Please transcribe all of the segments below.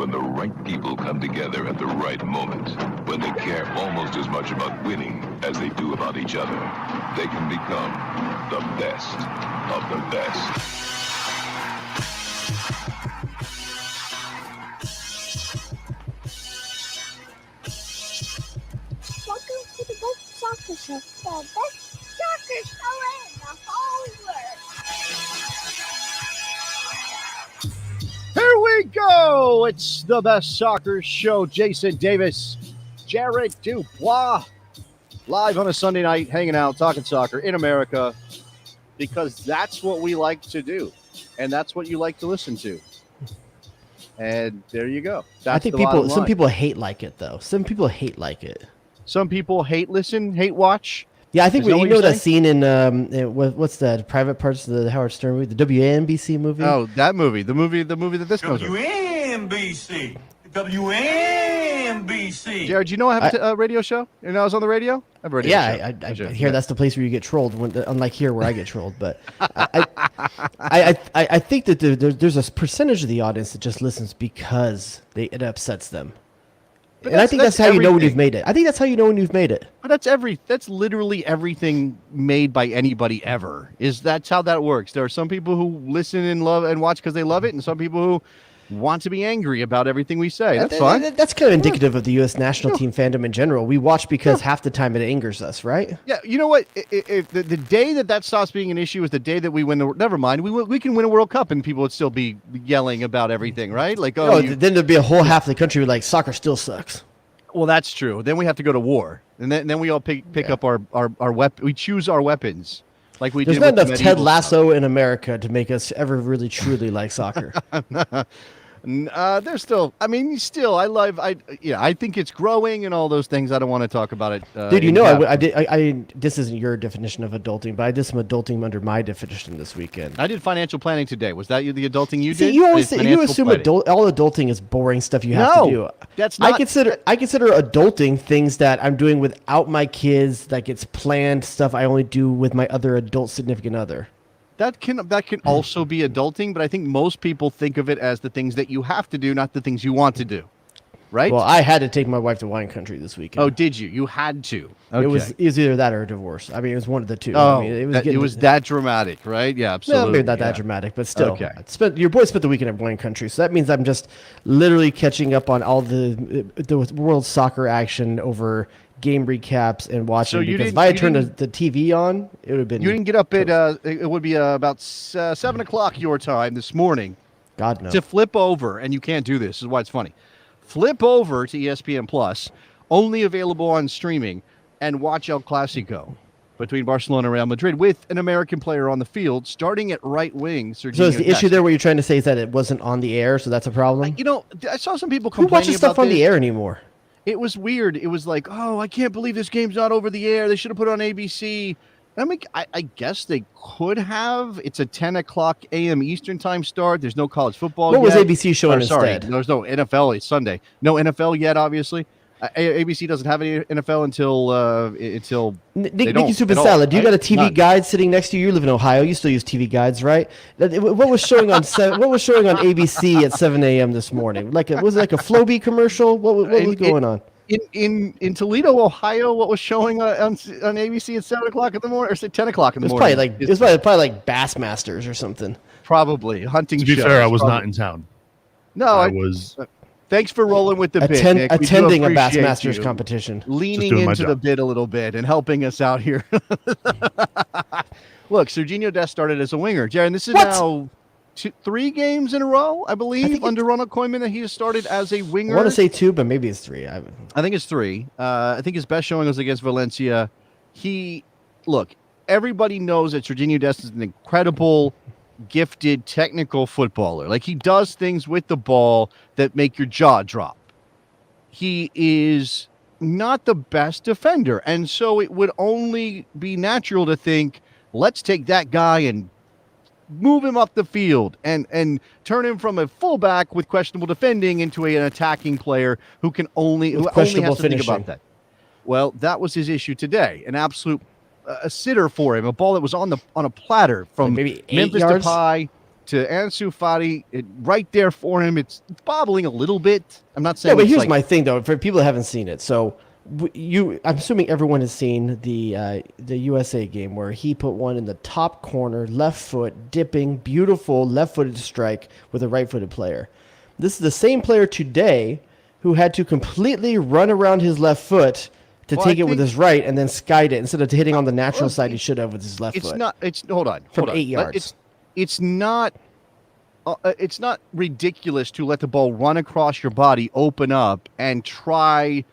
when the right people come together at the right moment, when they care almost as much about winning as they do about each other, they can become the best of the best. Welcome to the best soccer show, the best soccer show in the whole world. Here we go. It's the best soccer show. Jason Davis, Jared DuBois, live on a Sunday night, hanging out, talking soccer in America, because that's what we like to do, and that's what you like to listen to. And there you go. That's I think some people hate like it, though. Some people hate like it. Some people hate listen, hate watch. Yeah, I think you know that saying? scene in what's that? Private Parts of the Howard Stern movie, the WNBC movie. Oh, that movie, the movie that this goes with. WNBC. Jared, you know I have a radio show? And I was on the radio? I have a radio show. I hear that's the place where you get trolled, unlike here where I get trolled. But I think that there's a percentage of the audience that just listens because it upsets them. And I think that's how you know when you've made it. I think that's how you know when you've made it. But that's literally everything made by anybody ever. That's how that works. There are some people who listen and love and watch because they love it, and some people who want to be angry about everything we say. That's fine. That's kind of indicative of the U.S. national team fandom in general. We watch because half the time it angers us, right? Yeah, you know what? If the day that stops being an issue is the day that we win never mind, we can win a World Cup and people would still be yelling about everything, right? Like, then there'd be a whole half of the country like soccer still sucks. Well, that's true. Then we have to go to war, and then we all pick up our weapon. We choose our weapons, like we. There's did not enough Ted Lasso in America to make us ever really truly like soccer. There's still. I mean, still. I think it's growing and all those things. I don't want to talk about it. Dude, you know, I did. This isn't your definition of adulting, but I did some adulting under my definition this weekend. I did financial planning today. Was that the adulting you did? You always you assume all adulting is boring stuff you have to do. That's not. I consider adulting things that I'm doing without my kids, like it's planned stuff I only do with my other adult significant other. That can also be adulting, but I think most people think of it as the things that you have to do, not the things you want to do. Right? Well, I had to take my wife to wine country this weekend. Oh, did you? You had to. Okay. It was either that or a divorce. I mean, it was one of the two. Oh, I mean, it was that dramatic, right? Yeah, absolutely. No, maybe not that dramatic, but still. Okay. Your boy spent the weekend at wine country, so that means I'm just literally catching up on all the world soccer action over game recaps and watching. So because if I had turned the TV on, it would have been. You didn't get up at it would be about 7 o'clock your time this morning. God no. To flip over, and you can't do this. This is why it's funny. Flip over to ESPN Plus, only available on streaming, and watch El Clasico between Barcelona and Real Madrid with an American player on the field, starting at right wing. Sergiño So is the Dest. issue there what you're trying to say is that it wasn't on the air, so that's a problem? I saw some people Who complaining watches stuff on the air anymore? It was weird. It was like, oh, I can't believe this game's not over the air. They should have put it on ABC. I mean, I guess they could have. It's a 10 o'clock a.m. Eastern time start. There's no college football What yet. was ABC showing instead? There's no NFL. It's Sunday. No NFL yet, obviously. ABC doesn't have any NFL until Nick, you stupid salad. You got a TV guide sitting next to you. You live in Ohio. You still use TV guides, right? What was showing on ABC at 7 a.m. this morning? Was it like a Flowbee commercial? What was going on? In Toledo, Ohio, what was showing on ABC at 7 o'clock in the morning, or say 10 o'clock in the morning? It was probably like Bassmasters or something. Probably hunting. To be fair, I was not in town. No, I was. Thanks for rolling with the bit, Nick. Attending a Bassmasters competition, leaning into the bit a little bit and helping us out here. Look, Sergiño Dest started as a winger, Jared. This is now 3 games in a row, I believe, under Ronald Koeman that he has started as a winger. I want to say 2, but maybe it's 3. I think it's 3. I think his best showing was against Valencia. Everybody knows that Sergiño Dest is an incredible, gifted, technical footballer. Like, he does things with the ball that make your jaw drop. He is not the best defender, and so it would only be natural to think, let's take that guy and move him up the field and turn him from a fullback with questionable defending into an attacking player who only has to think about that. Well, that was his issue today. An absolute a sitter for him, a ball that was on a platter from maybe 8 Memphis yards? Depay. to Ansu Fati, right there for him. It's bobbling a little bit. I'm not saying. Yeah, but here's like, my thing though. For people that haven't seen it, so I'm assuming everyone has seen the USA game where he put one in the top corner, left foot, dipping, beautiful left-footed strike with a right-footed player. This is the same player today who had to completely run around his left foot to take it with his right and then skied it instead of hitting on the natural side he should have with his left foot. Hold on. From 8 yards. It's not ridiculous to let the ball run across your body, open up, and try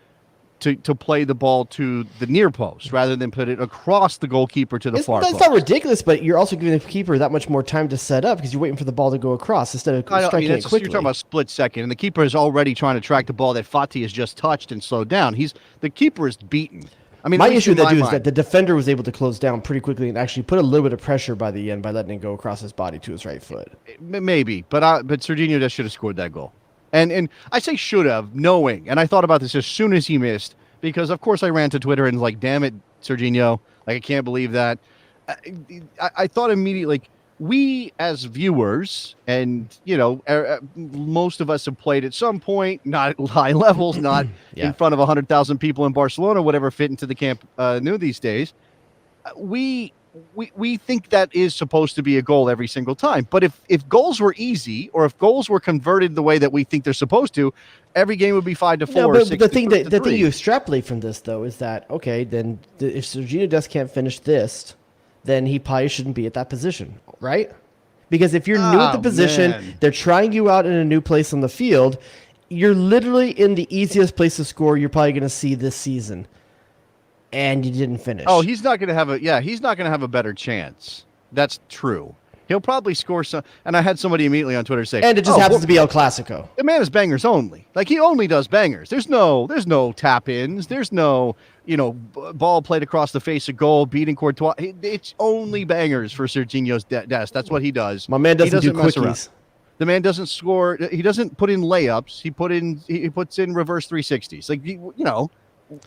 to play the ball to the near post rather than put it across the goalkeeper to the far post. That's not ridiculous, but you're also giving the keeper that much more time to set up because you're waiting for the ball to go across instead of striking it quickly. You're talking about split second, and the keeper is already trying to track the ball that Fati has just touched and slowed down. The keeper is beaten. I mean, my issue with that is that the defender was able to close down pretty quickly and actually put a little bit of pressure by the end by letting it go across his body to his right foot. Maybe, but Sergiño Dest should have scored that goal. And I say should have, knowing, and I thought about this as soon as he missed, because of course I ran to Twitter and like, damn it, Sergiño, like I can't believe that. I thought immediately, like, we as viewers, and most of us have played at some point, not at high levels, not in front of 100,000 people in Barcelona, whatever fit into the Camp Nou these days. We think that is supposed to be a goal every single time. But if goals were easy, or if goals were converted the way that we think they're supposed to, every game would be 5-4. No, but the thing you extrapolate from this though is that then if Sergiño Dest can't finish this, then he probably shouldn't be at that position, right? Because if you're new at the position, they're trying you out in a new place on the field, you're literally in the easiest place to score you're probably going to see this season. And you didn't finish. Oh, he's not going to have a better chance. That's true. He'll probably score some. And I had somebody immediately on Twitter say, and it just happens to be El Clasico. The man is bangers only. Like, he only does bangers. There's no tap ins. There's no, ball played across the face of goal, beating Courtois. It's only bangers for Sergiño Dest. That's what he does. My man doesn't do mess quickies. around. The man doesn't score. He doesn't put in layups. He puts in reverse 360s. Like,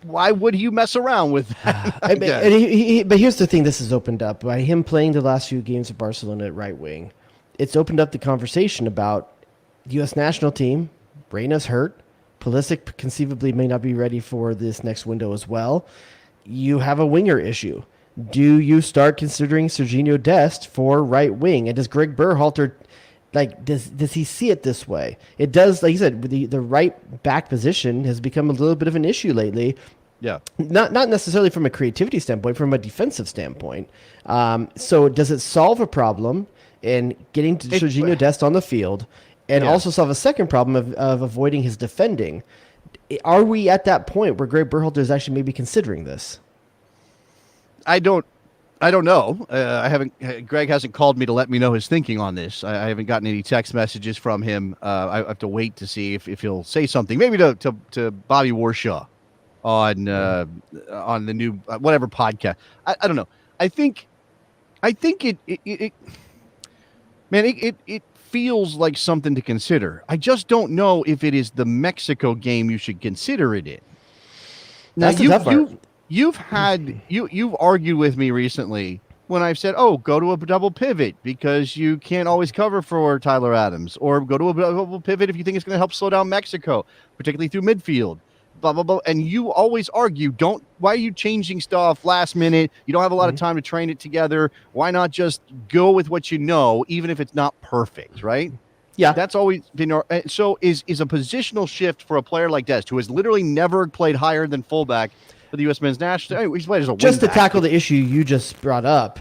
why would you mess around with that? But here's the thing: this has opened up by him playing the last few games of Barcelona at right wing. It's opened up the conversation about the U.S. national team. Reyna's hurt. Pulisic conceivably may not be ready for this next window as well. You have a winger issue. Do you start considering Sergiño Dest for right wing? And does Gregg Berhalter? Like, does he see it this way? It does, like you said, the right back position has become a little bit of an issue lately. Yeah. Not necessarily from a creativity standpoint, from a defensive standpoint. So does it solve a problem in getting to Sergiño Dest on the field and also solve a second problem of avoiding his defending? Are we at that point where Gregg Berhalter is actually maybe considering this? I don't know. Greg hasn't called me to let me know his thinking on this. I haven't gotten any text messages from him. I have to wait to see if he'll say something. Maybe to Bobby Warshaw on the new whatever podcast. I don't know. I think it feels like something to consider. I just don't know if it is the Mexico game you should consider it in. Now, That's the tough part. You've argued with me recently when I've said, go to a double pivot because you can't always cover for Tyler Adams, or go to a double pivot if you think it's going to help slow down Mexico, particularly through midfield, blah, blah, blah. And you always argue, why are you changing stuff last minute? You don't have a lot of time to train it together. Why not just go with what you know, even if it's not perfect, right? Yeah. That's always been. So is a positional shift for a player like Dest, who has literally never played higher than fullback for the U.S. men's national team. He's played as a just to wingback. tackle the issue you just brought up,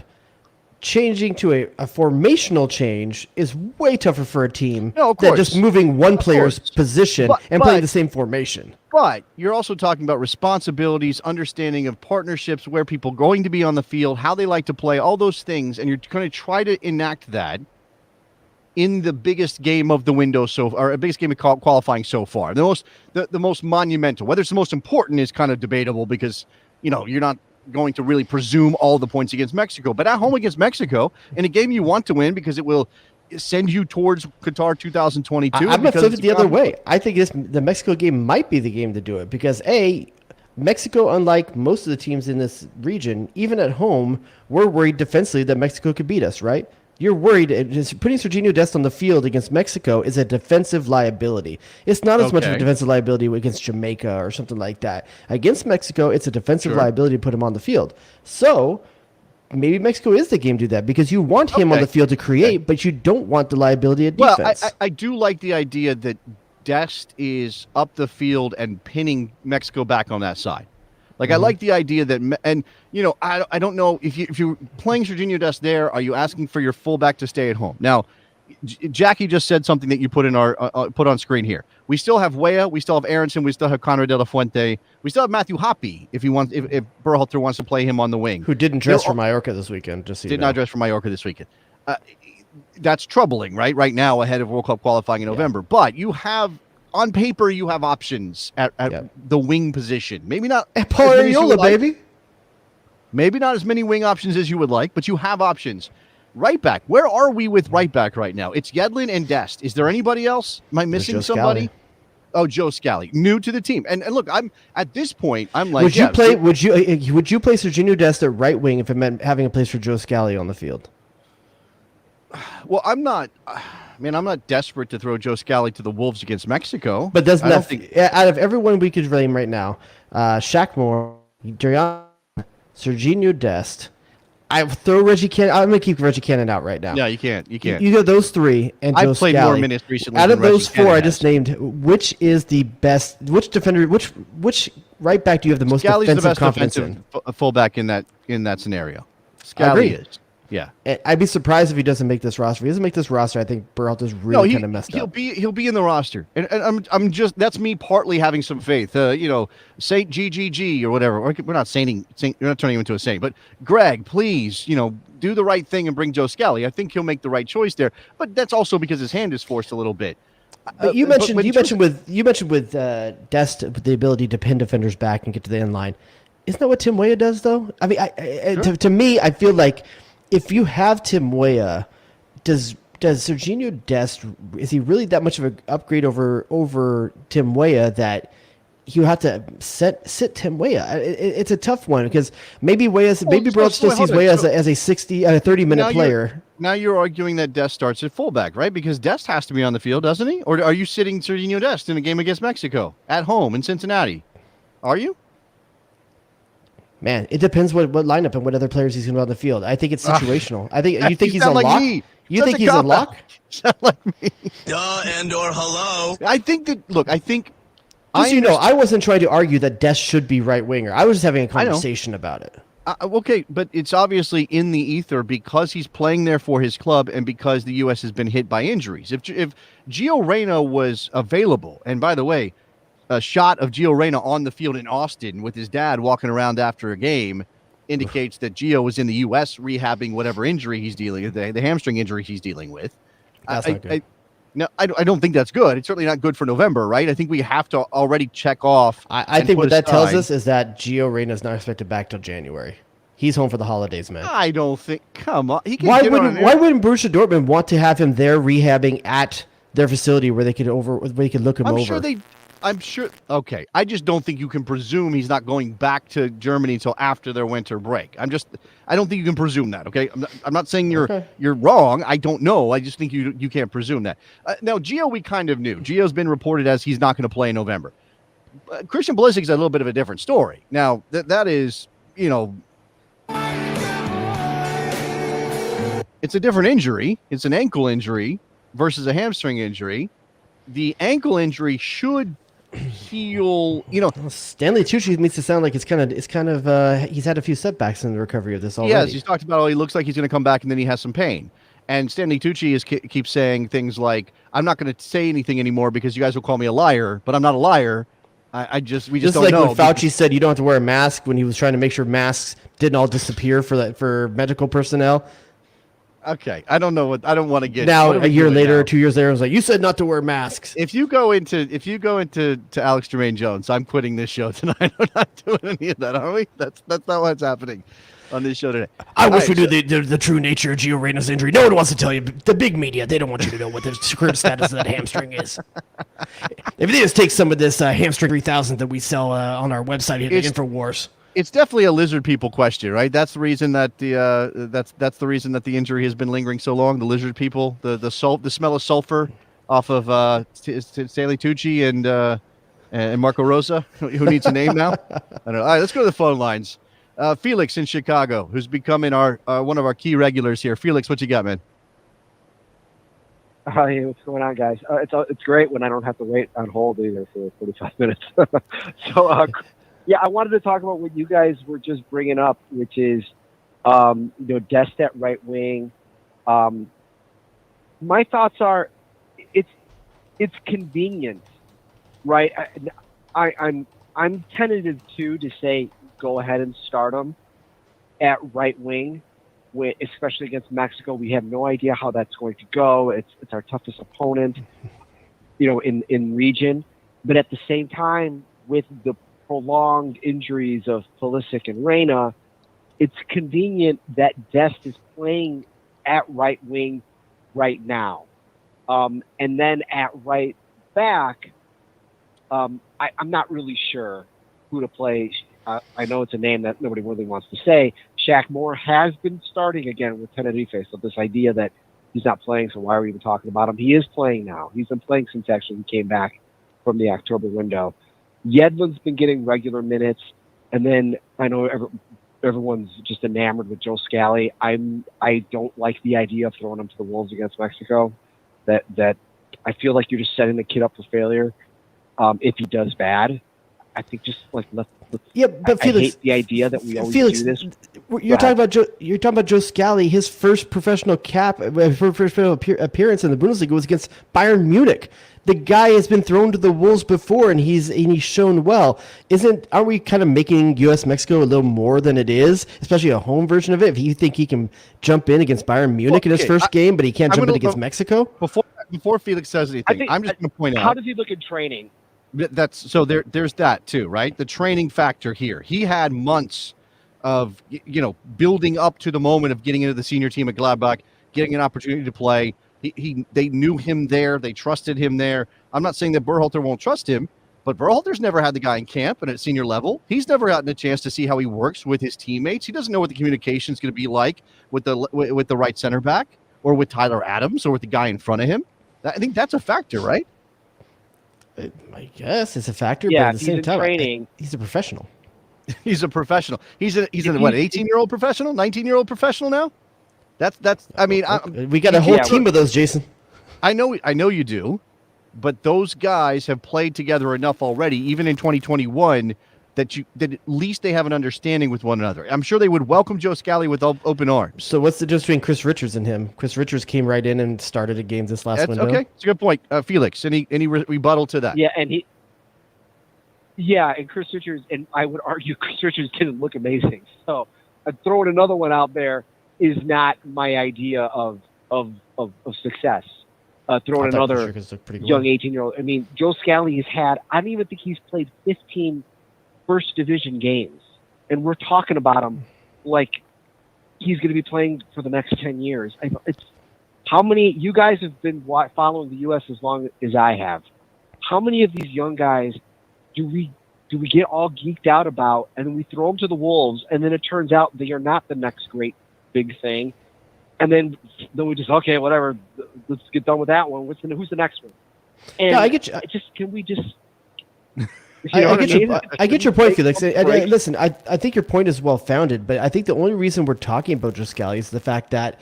changing to a formational change is way tougher for a team than just moving one player's position and playing the same formation. But you're also talking about responsibilities, understanding of partnerships, where people are going to be on the field, how they like to play, all those things, and you're going to try to enact that in the biggest game of the window or biggest game of qualifying so far. The most monumental. Whether it's the most important is kind of debatable because, you're not going to really presume all the points against Mexico. But at home against Mexico, in a game you want to win because it will send you towards Qatar 2022. I'm going to flip it the other way. I think the Mexico game might be the game to do it because, Mexico, unlike most of the teams in this region, even at home, we're worried defensively that Mexico could beat us, right? you're worried. Putting Sergiño Dest on the field against Mexico is a defensive liability. It's not as much of a Okay. defensive liability against Jamaica or something like that. Against Mexico, it's a defensive liability to put him on the field. So maybe Mexico is the game to do that because you want him on the field to create, but you don't want the liability of defense. Well, I do like the idea that Dest is up the field and pinning Mexico back on that side. Like, I like the idea that, I don't know if you're playing Sergiño Dest there, are you asking for your fullback to stay at home? Now, Jackie just said something that you put in our put on screen here. We still have Weah, we still have Aronson, we still have Conrad de la Fuente, we still have Matthew Hoppe if Berhalter wants to play him on the wing. Who didn't dress for Mallorca this weekend? Just so did not dress for Mallorca this weekend. That's troubling, right? Right now, ahead of World Cup qualifying in November. But you have, on paper, you have options at the wing position. Maybe not. Paul Ariola, baby. Maybe not as many wing options as you would like, but you have options. Right back. Where are we with right back right now? It's Yedlin and Dest. Is there anybody else? Am I missing somebody? Oh, Joe Scally, new to the team. And look, I'm at this point. I'm like, would you play Sergiño Dest at right wing if it meant having a place for Joe Scally on the field? Well, I'm not desperate to throw Joe Scally to the Wolves against Mexico. But doesn't out of everyone we could name right now, Shaq Moore, Durian, Sergiño Dest, I throw Reggie Cannon. I'm going to keep Reggie Cannon out right now. Yeah, you can't. You go those three and Joe Scally. I've played more minutes recently. Out of those Reggie four I just named, which is the best? Which defender? Which right back do you have the most Scally's defensive the best confidence defensive in? Fullback in that scenario. Scally is. Yeah. I'd be surprised if he doesn't make this roster. If he doesn't make this roster, I think Berhalter's really kind of messed up. He'll be in the roster, and I'm just, that's me partly having some faith. Saint GGG or whatever. We're not saying you're not turning him into a saint, but Greg, please, do the right thing and bring Joe Scally. I think he'll make the right choice there, but that's also because his hand is forced a little bit. But you mentioned with Dest the ability to pin defenders back and get to the end line. Isn't that what Tim Weah does though? I mean, to me, I feel like if you have Tim Weah, does Sergiño Dest, is he really that much of an upgrade over Tim Weah that you have to sit Tim Weah? It's a tough one because maybe Berhalter still sees Weah as a 30-minute player. Now you're arguing that Dest starts at fullback, right? Because Dest has to be on the field, doesn't he? Or are you sitting Sergiño Dest in a game against Mexico at home in Cincinnati? Are you? Man, it depends what lineup and what other players he's going to be on the field. I think it's situational. I think you think he's a lock. You think he's a lock? Sound like me. Duh and or hello. I think that. Look, I think. I wasn't trying to argue that Dest should be right winger. I was just having a conversation about it. Okay, but it's obviously in the ether because he's playing there for his club and because the U.S. has been hit by injuries. If Gio Reyna was available, and by the way, a shot of Gio Reyna on the field in Austin with his dad walking around after a game indicates that Gio was in the U.S. rehabbing whatever injury he's dealing with, the hamstring injury he's dealing with. That's not good. I don't think that's good. It's certainly not good for November, right? I think we have to already check off. I think what that tells us is that Gio Reyna is not expected back till January. He's home for the holidays, man. I don't think. Come on. Why wouldn't Borussia Dortmund want to have him there rehabbing at their facility where they could look him over? I'm sure. Okay. I just don't think you can presume he's not going back to Germany until after their winter break. I don't think you can presume that. Okay. I'm not saying you're wrong. I don't know. I just think you can't presume that. Now, Gio, we kind of knew. Gio's been reported as he's not going to play in November. Christian Pulisic's a little bit of a different story. Now, that is, it's a different injury. It's an ankle injury versus a hamstring injury. The ankle injury should heal. Stanley Tucci makes it sound like it's kind of he's had a few setbacks in the recovery of this already. Yes, he's talked about. He looks like he's going to come back, and then he has some pain. And Stanley Tucci keeps saying things like, "I'm not going to say anything anymore because you guys will call me a liar, but I'm not a liar. We just don't know." Just like when Fauci said you don't have to wear a mask when he was trying to make sure masks didn't all disappear for medical personnel. Okay, I don't know what I don't want to get. Now a year later, 2 years later, I was like, "You said not to wear masks." If you go into Alex Jermaine Jones, I'm quitting this show tonight. I'm not doing any of that, are we? That's not what's happening on this show today. I wish we knew the true nature of Gio Reyna's injury. No one wants to tell you. The big media, they don't want you to know what the current status of that hamstring is. If they just take some of this hamstring 3000 that we sell on our website here, the InfoWars. It's definitely a lizard people question, right? That's the reason that that's the reason that the injury has been lingering so long. The lizard people, the smell of sulfur off of Stanley Tucci and Marco Rosa, who needs a name now. I don't know. All right, let's go to the phone lines. Felix in Chicago, who's becoming our one of our key regulars here. Felix, what you got, man? Hey, what's going on, guys? It's great when I don't have to wait on hold either for 45 minutes. So, yeah, I wanted to talk about what you guys were just bringing up, which is, Dest at right wing. My thoughts are, it's convenient, right? I'm tentative too to say go ahead and start him at right wing. Especially against Mexico, we have no idea how that's going to go. It's our toughest opponent, in region. But at the same time, with the prolonged injuries of Pulisic and Reyna, it's convenient that Dest is playing at right wing right now. And then at right back, I'm not really sure who to play. I know it's a name that nobody really wants to say. Shaq Moore has been starting again with Tenerife, so this idea that he's not playing, so why are we even talking about him? He is playing now. He's been playing since actually he came back from the October window. Yedlin's been getting regular minutes, and then I know everyone's just enamored with Joe Scally. I don't like the idea of throwing him to the Wolves against Mexico. That I feel like you're just setting the kid up for failure if he does bad. I think just like let's yeah, but I Felix, hate the idea that we always Felix, do this. You're talking about Joe Scally. His first professional appearance in the Bundesliga was against Bayern Munich. The guy has been thrown to the wolves before, and he's shown well. Aren't we kind of making U.S. Mexico a little more than it is, especially a home version of it? If you think he can jump in against Bayern Munich in his first game, but he can't jump in against Mexico? Before Felix says anything, I'm just going to point out. How does he look in training? That's so there's that too, right? The training factor here. He had months of building up to the moment of getting into the senior team at Gladbach, getting an opportunity to play. They knew him there, they trusted him there. I'm not saying that Berhalter won't trust him, but Berhalter's never had the guy in camp and at senior level. He's never gotten a chance to see how he works with his teammates. He doesn't know what the communication is going to be like with the right center back or with Tyler Adams or with the guy in front of him. I think that's a factor, right? I guess it's a factor, Yeah, but at the same time, training. He's a professional. He's a professional. He's an 18-year-old professional, 19-year-old professional now. That's. I mean, we got a whole team of those, Jason. I know you do, but those guys have played together enough already, even in 2021, that at least they have an understanding with one another. I'm sure they would welcome Joe Scally with open arms. So what's the difference between Chris Richards and him? Chris Richards came right in and started a game this last window. Okay, it's a good point. Felix, any rebuttal to that? Yeah, and Chris Richards, and I would argue Chris Richards didn't look amazing. So throwing another one out there is not my idea of success. Throwing another young 18-year-old. I mean, Joe Scally has had, I don't even think he's played 15 first division games, and we're talking about him like he's going to be playing for the next 10 years. It's how many you guys have been following the U.S. as long as I have. How many of these young guys do we get all geeked out about, and then we throw them to the wolves, and then it turns out they are not the next great big thing, and then we just whatever, let's get done with that one. Who's the next one? And no, I get you. Can we just? I get your point, Felix. Listen, I think your point is well founded, but I think the only reason we're talking about Joe Scally is the fact that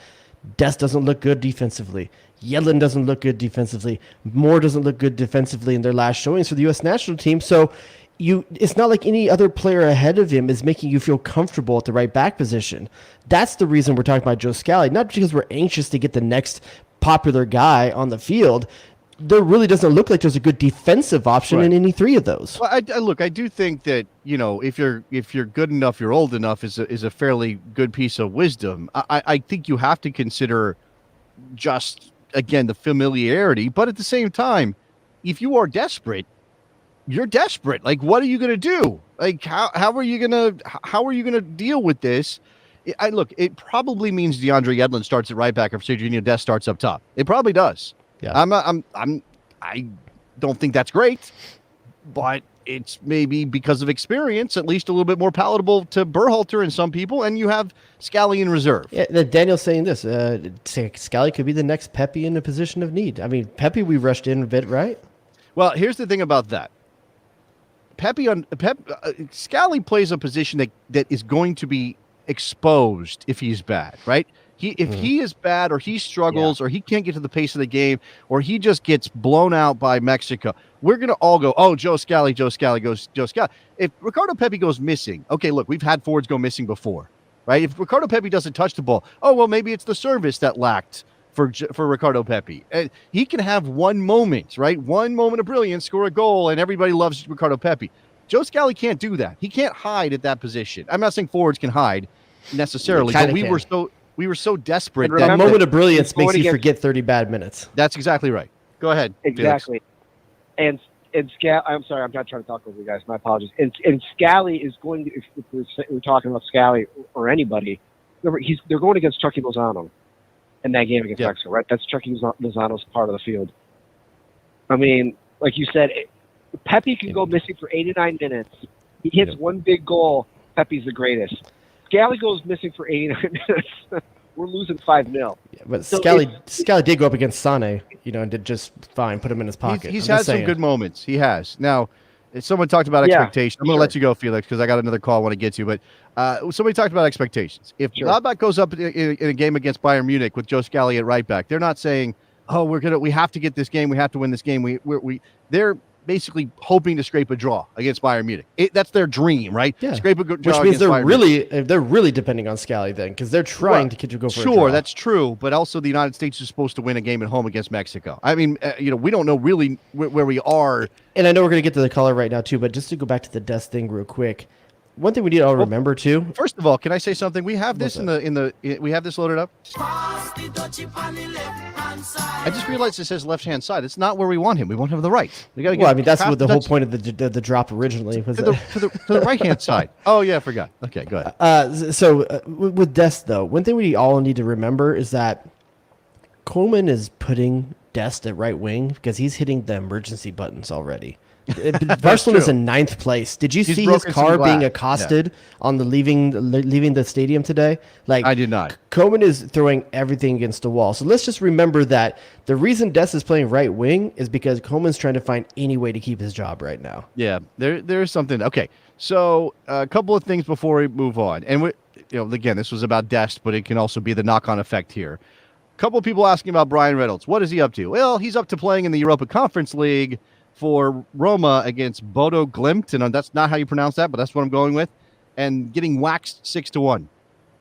Dest doesn't look good defensively. Yedlin doesn't look good defensively. Moore doesn't look good defensively in their last showings for the U.S. national team. So it's not like any other player ahead of him is making you feel comfortable at the right back position. That's the reason we're talking about Joe Scally, not because we're anxious to get the next popular guy on the field. There really doesn't look like there's a good defensive option in any three of those. Well, I do think that if you're good enough, you're old enough is a fairly good piece of wisdom. I think you have to consider just again the familiarity, but at the same time, if you are desperate, you're desperate. Like, what are you going to do? Like, how are you going to deal with this? It probably means DeAndre Yedlin starts at right back if Sergiño Dest starts up top. It probably does. Yeah. I don't think that's great, but it's maybe because of experience, at least a little bit more palatable to Berhalter and some people, and you have Scally in reserve. Yeah, Daniel's saying this. Scally could be the next Pepi in a position of need. I mean, Pepi, we rushed in a bit, right? Well, here's the thing about that. Scally plays a position that is going to be exposed if he's bad, right? If he is bad or he struggles or he can't get to the pace of the game or he just gets blown out by Mexico, we're going to all go, oh, Joe Scally. If Ricardo Pepi goes missing, okay, look, we've had forwards go missing before, right? If Ricardo Pepi doesn't touch the ball, oh, well, maybe it's the service that lacked for Ricardo Pepi. And he can have one moment, right? One moment of brilliance, score a goal, and everybody loves Ricardo Pepi. Joe Scally can't do that. He can't hide at that position. I'm not saying forwards can hide necessarily, but we were so desperate. That moment of brilliance makes you forget 30 bad minutes. That's exactly right. Go ahead. Exactly. Felix. And Scally, I'm sorry, I'm not trying to talk over you guys. My apologies. And Scally is going to, if we're talking about Scally or anybody, remember, they're going against Chucky Lozano in that game against Mexico, right? That's Chucky Lozano's part of the field. I mean, like you said, Pepi can go missing for 89 minutes. He hits one big goal. Pepi's the greatest. Scally goes missing for 89 minutes. We're losing 5-0. Yeah, but so Scally did go up against Sane, and did just fine. Put him in his pocket. He's had some good moments. He has. Now, someone talked about expectations. I'm going to let you go, Felix, because I got another call I want to get to. But somebody talked about expectations. If Gladbach goes up in a game against Bayern Munich with Joe Scally at right back, they're not saying, "Oh, we have to get this game. We have to win this game." They're basically hoping to scrape a draw against Bayern Munich. That's their dream, right? Yeah. Scrape a draw, which means they're really depending on Scally then, because they're trying to go for a draw. Sure, that's true, but also the United States is supposed to win a game at home against Mexico. I mean, we don't know really where we are. And I know we're going to get to the color right now too, but just to go back to the Dest thing real quick, one thing we need to all remember too. First of all, can I say something? We have this we have this loaded up. I just realized it says left-hand side. It's not where we want him. We want him to the right. We got to get. Well, I mean, that's what the whole point of the drop originally was. To the right-hand side. Oh yeah, I forgot. Okay, go ahead. So with Dest though, one thing we all need to remember is that Coleman is putting Dest at right wing because he's hitting the emergency buttons already. Barcelona's in 9th place. Did you see his car being accosted on the leaving the stadium today? Like, I did not. Coleman is throwing everything against the wall. So let's just remember that the reason Dest is playing right wing is because Coleman's trying to find any way to keep his job right now. Yeah, there's something. Okay, so a couple of things before we move on, and again, this was about Dest, but it can also be the knock-on effect here. A couple of people asking about Brian Reynolds. What is he up to? Well, he's up to playing in the Europa Conference League for Roma against Bodo Glimt, and that's not how you pronounce that, but that's what I'm going with, and getting waxed 6-1.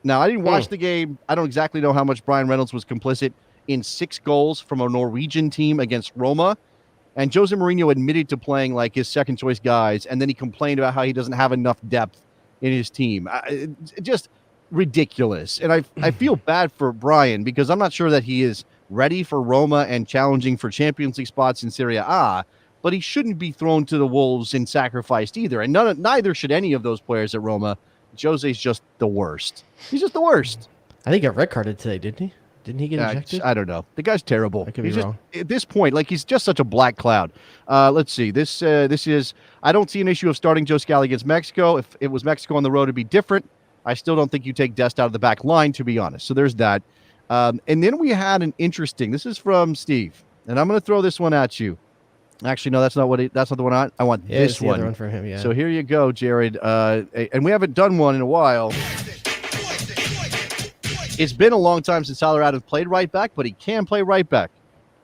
Now, I didn't watch the game. I don't exactly know how much Brian Reynolds was complicit in 6 goals from a Norwegian team against Roma, and Jose Mourinho admitted to playing like his second-choice guys, and then he complained about how he doesn't have enough depth in his team. Just ridiculous, and I feel bad for Brian because I'm not sure that he is ready for Roma and challenging for Champions League spots in Serie A, but he shouldn't be thrown to the wolves and sacrificed either. And neither should any of those players at Roma. Jose's just the worst. He's just the worst. I think he got red carded today, didn't he? Didn't he get ejected? I don't know. The guy's terrible. I could be wrong. At this point, he's just such a black cloud. Let's see. This is. I don't see an issue of starting Joe Scally against Mexico. If it was Mexico on the road, it'd be different. I still don't think you take Dest out of the back line, to be honest. So there's that. And then we had an interesting. This is from Steve, and I'm going to throw this one at you. Actually, no, that's not the one I want. This one. The other one for him, yeah. So here you go, Jared. And we haven't done one in a while. It's been a long time since Tyler Adams played right back, but he can play right back.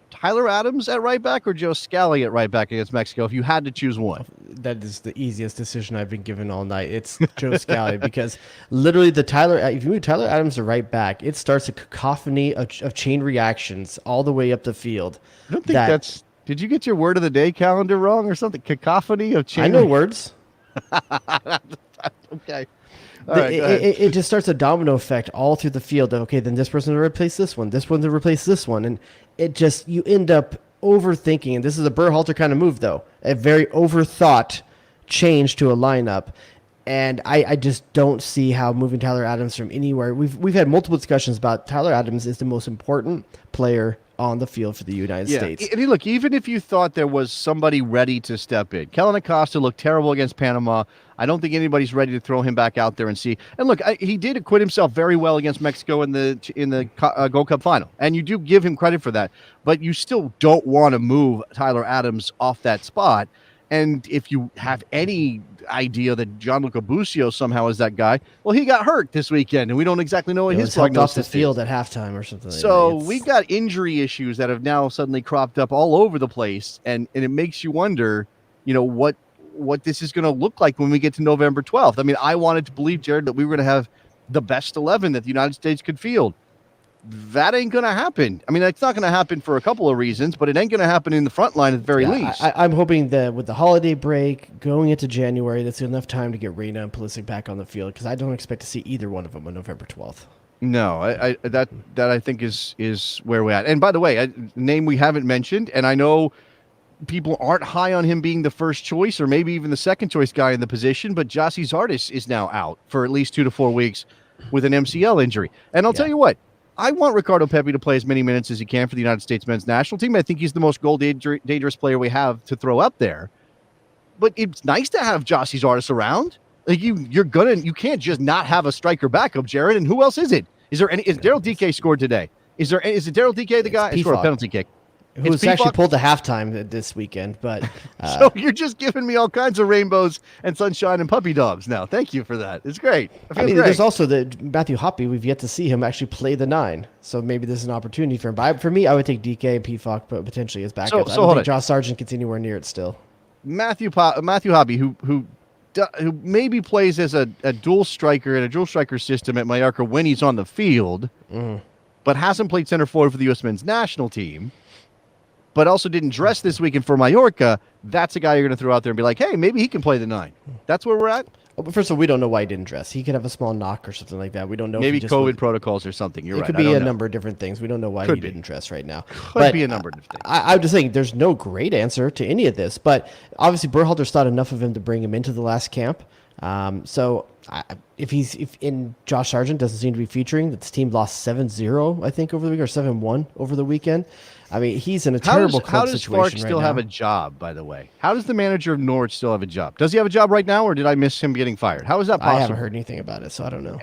Tyler Adams at right back or Joe Scally at right back against Mexico if you had to choose one? That is the easiest decision I've been given all night. It's Joe Scally because literally if you move Tyler Adams to right back, it starts a cacophony of chain reactions all the way up the field. I don't think that's... Did you get your word of the day calendar wrong or something? Cacophony of chain. I know words. Okay. It just starts a domino effect all through the field. Okay, then this person to replace this one to replace this one. And it just, you end up overthinking. And this is a Berhalter kind of move, though. A very overthought change to a lineup. And I just don't see how moving Tyler Adams from anywhere. We've had multiple discussions about Tyler Adams is the most important player on the field for the United States. And look, even if you thought there was somebody ready to step in, Kellen Acosta looked terrible against Panama. I don't think anybody's ready to throw him back out there and see. And look, he did acquit himself very well against Mexico in the Gold Cup final, and you do give him credit for that. But you still don't want to move Tyler Adams off that spot. And if you have any idea that Gianluca Busio somehow is that guy, well, he got hurt this weekend, and we don't exactly know what his prognosis off the field at halftime or something. So we've got injury issues that have now suddenly cropped up all over the place, and it makes you wonder, what this is going to look like when we get to November 12th. I mean, I wanted to believe, Jared, that we were going to have the best 11 that the United States could field. That ain't going to happen. I mean, it's not going to happen for a couple of reasons, but it ain't going to happen in the front line at the very least. I'm hoping that with the holiday break going into January, that's enough time to get Reyna and Pulisic back on the field, because I don't expect to see either one of them on November 12th. No, that I think is where we're at. And by the way, a name we haven't mentioned, and I know people aren't high on him being the first choice or maybe even the second choice guy in the position, but Gyasi Zardes is now out for at least 2 to 4 weeks with an MCL injury. And I'll tell you what, I want Ricardo Pepi to play as many minutes as he can for the United States men's national team. I think he's the most goal dangerous player we have to throw up there. But it's nice to have Gyasi Zardes around. Like you can't just not have a striker backup, Jared. And who else is it? Is Daryl DK scored today? Is it Daryl DK the guy who scored a penalty kick? Who was actually pulled to halftime this weekend, but so you're just giving me all kinds of rainbows and sunshine and puppy dogs now. Thank you for that. It's great. Great. There's also the Matthew Hoppe. We've yet to see him actually play the 9, so maybe this is an opportunity for him. But for me, I would take DK and PFOC, but potentially as backup. I don't think Josh Sargent gets anywhere near it still. Matthew Hoppe, who maybe plays as a dual striker in a dual striker system at Mallorca when he's on the field, but hasn't played center forward for the U.S. men's national team, but also didn't dress this weekend for Mallorca. That's a guy you're going to throw out there and be like, hey, maybe he can play the 9. That's where we're at. Well, but first of all, we don't know why he didn't dress. He could have a small knock or something like that. We don't know. Maybe COVID protocols or something. You're right. It could be a number of different things. We don't know why he didn't dress right now. Could be a number of different things. I'm just saying there's no great answer to any of this, but obviously Berhalter's thought enough of him to bring him into the last camp. If Josh Sargent doesn't seem to be featuring, this team lost 7-0, I think, over the week, or 7-1 over the weekend. I mean, he's in a terrible club situation right now. How does Clark still have a job, by the way? How does the manager of Norwich still have a job? Does he have a job right now, or did I miss him getting fired? How is that possible? I haven't heard anything about it, so I don't know.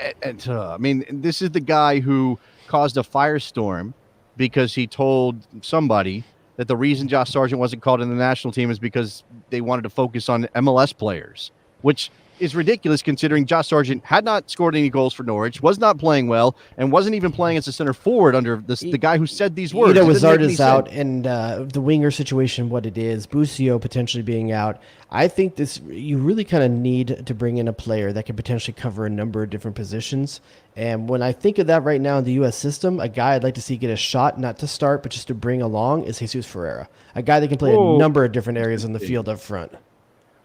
I mean, this is the guy who caused a firestorm because he told somebody that the reason Josh Sargent wasn't called in the national team is because they wanted to focus on MLS players, which is ridiculous considering Josh Sargent had not scored any goals for Norwich, was not playing well, and wasn't even playing as a center forward under the guy who said these words. With Zardes out and the winger situation, what it is, Busio potentially being out, I think you really kind of need to bring in a player that can potentially cover a number of different positions. And when I think of that right now in the U.S. system, a guy I'd like to see get a shot, not to start, but just to bring along, is Jesus Ferreira, a guy that can play a number of different areas on the field up front.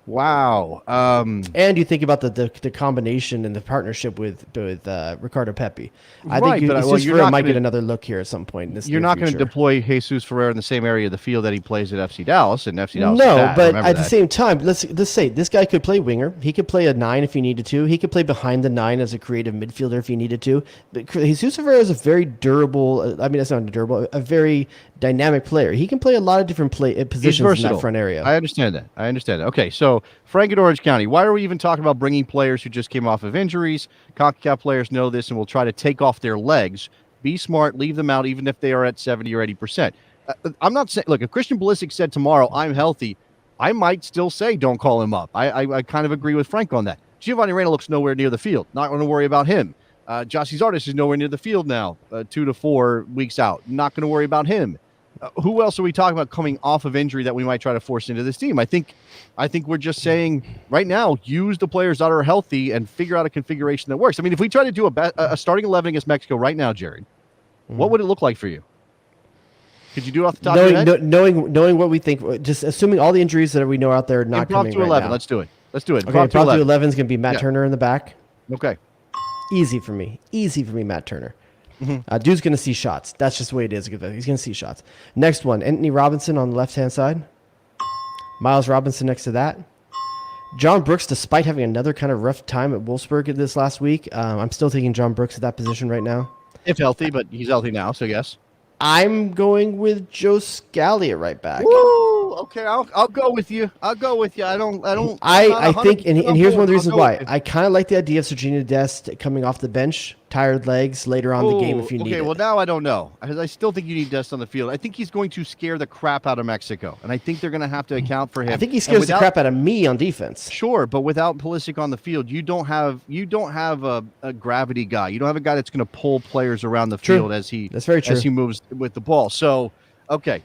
Wow. And you think about the combination and the partnership with Ricardo Pepi. I think Jesus Ferreira might get another look here at some point in this You're not going to deploy Jesus Ferreira in the same area of the field that he plays at FC Dallas, and FC Dallas No, but at the same time, let's say this guy could play winger. He could play a 9 if he needed to. He could play behind the 9 as a creative midfielder if he needed to. But Jesus Ferreira is a very durable, that's not durable, a very dynamic player. He can play a lot of different positions in that front area. I understand that. Okay, so Frank in Orange County, why are we even talking about bringing players who just came off of injuries? CONCACAF players know this and will try to take off their legs. Be smart, leave them out even if they are at 70 or 80%. I'm not saying, look, if Christian Pulisic said tomorrow, I'm healthy, I might still say don't call him up. I kind of agree with Frank on that. Giovanni Reyna looks nowhere near the field. Not going to worry about him. Gyasi Zardes is nowhere near the field now, 2 to 4 weeks out. Not going to worry about him. Who else are we talking about coming off of injury that we might try to force into this team? I think we're just saying right now, use the players that are healthy and figure out a configuration that works. I mean, if we try to do a starting 11 against Mexico right now, Jared, what would it look like for you? Could you do it off the top of your head? Knowing what we think, just assuming all the injuries that we know out there are not coming right 11. now. Let's do it. Okay, impromptu 11 is going to be Matt Turner in the back. Okay. Easy for me, Matt Turner. Dude's going to see shots. That's just the way it is. He's going to see shots. Next one, Anthony Robinson on the left-hand side. Miles Robinson next to that. John Brooks, despite having another kind of rough time at Wolfsburg this last week, I'm still taking John Brooks at that position right now. If healthy, but he's healthy now, so yes. I'm going with Joe Scally at right back. Woo! Okay, I'll go with you. I think, and here's one of the reasons why. I kind of like the idea of Sergiño Dest coming off the bench, tired legs later on in the game if you need it. Okay, well, now I don't know, because I still think you need Dest on the field. I think he's going to scare the crap out of Mexico, and I think they're going to have to account for him. I think he scares the crap out of me on defense. Sure, but without Pulisic on the field, you don't have a gravity guy. You don't have a guy that's going to pull players around the field as he moves with the ball. So, okay,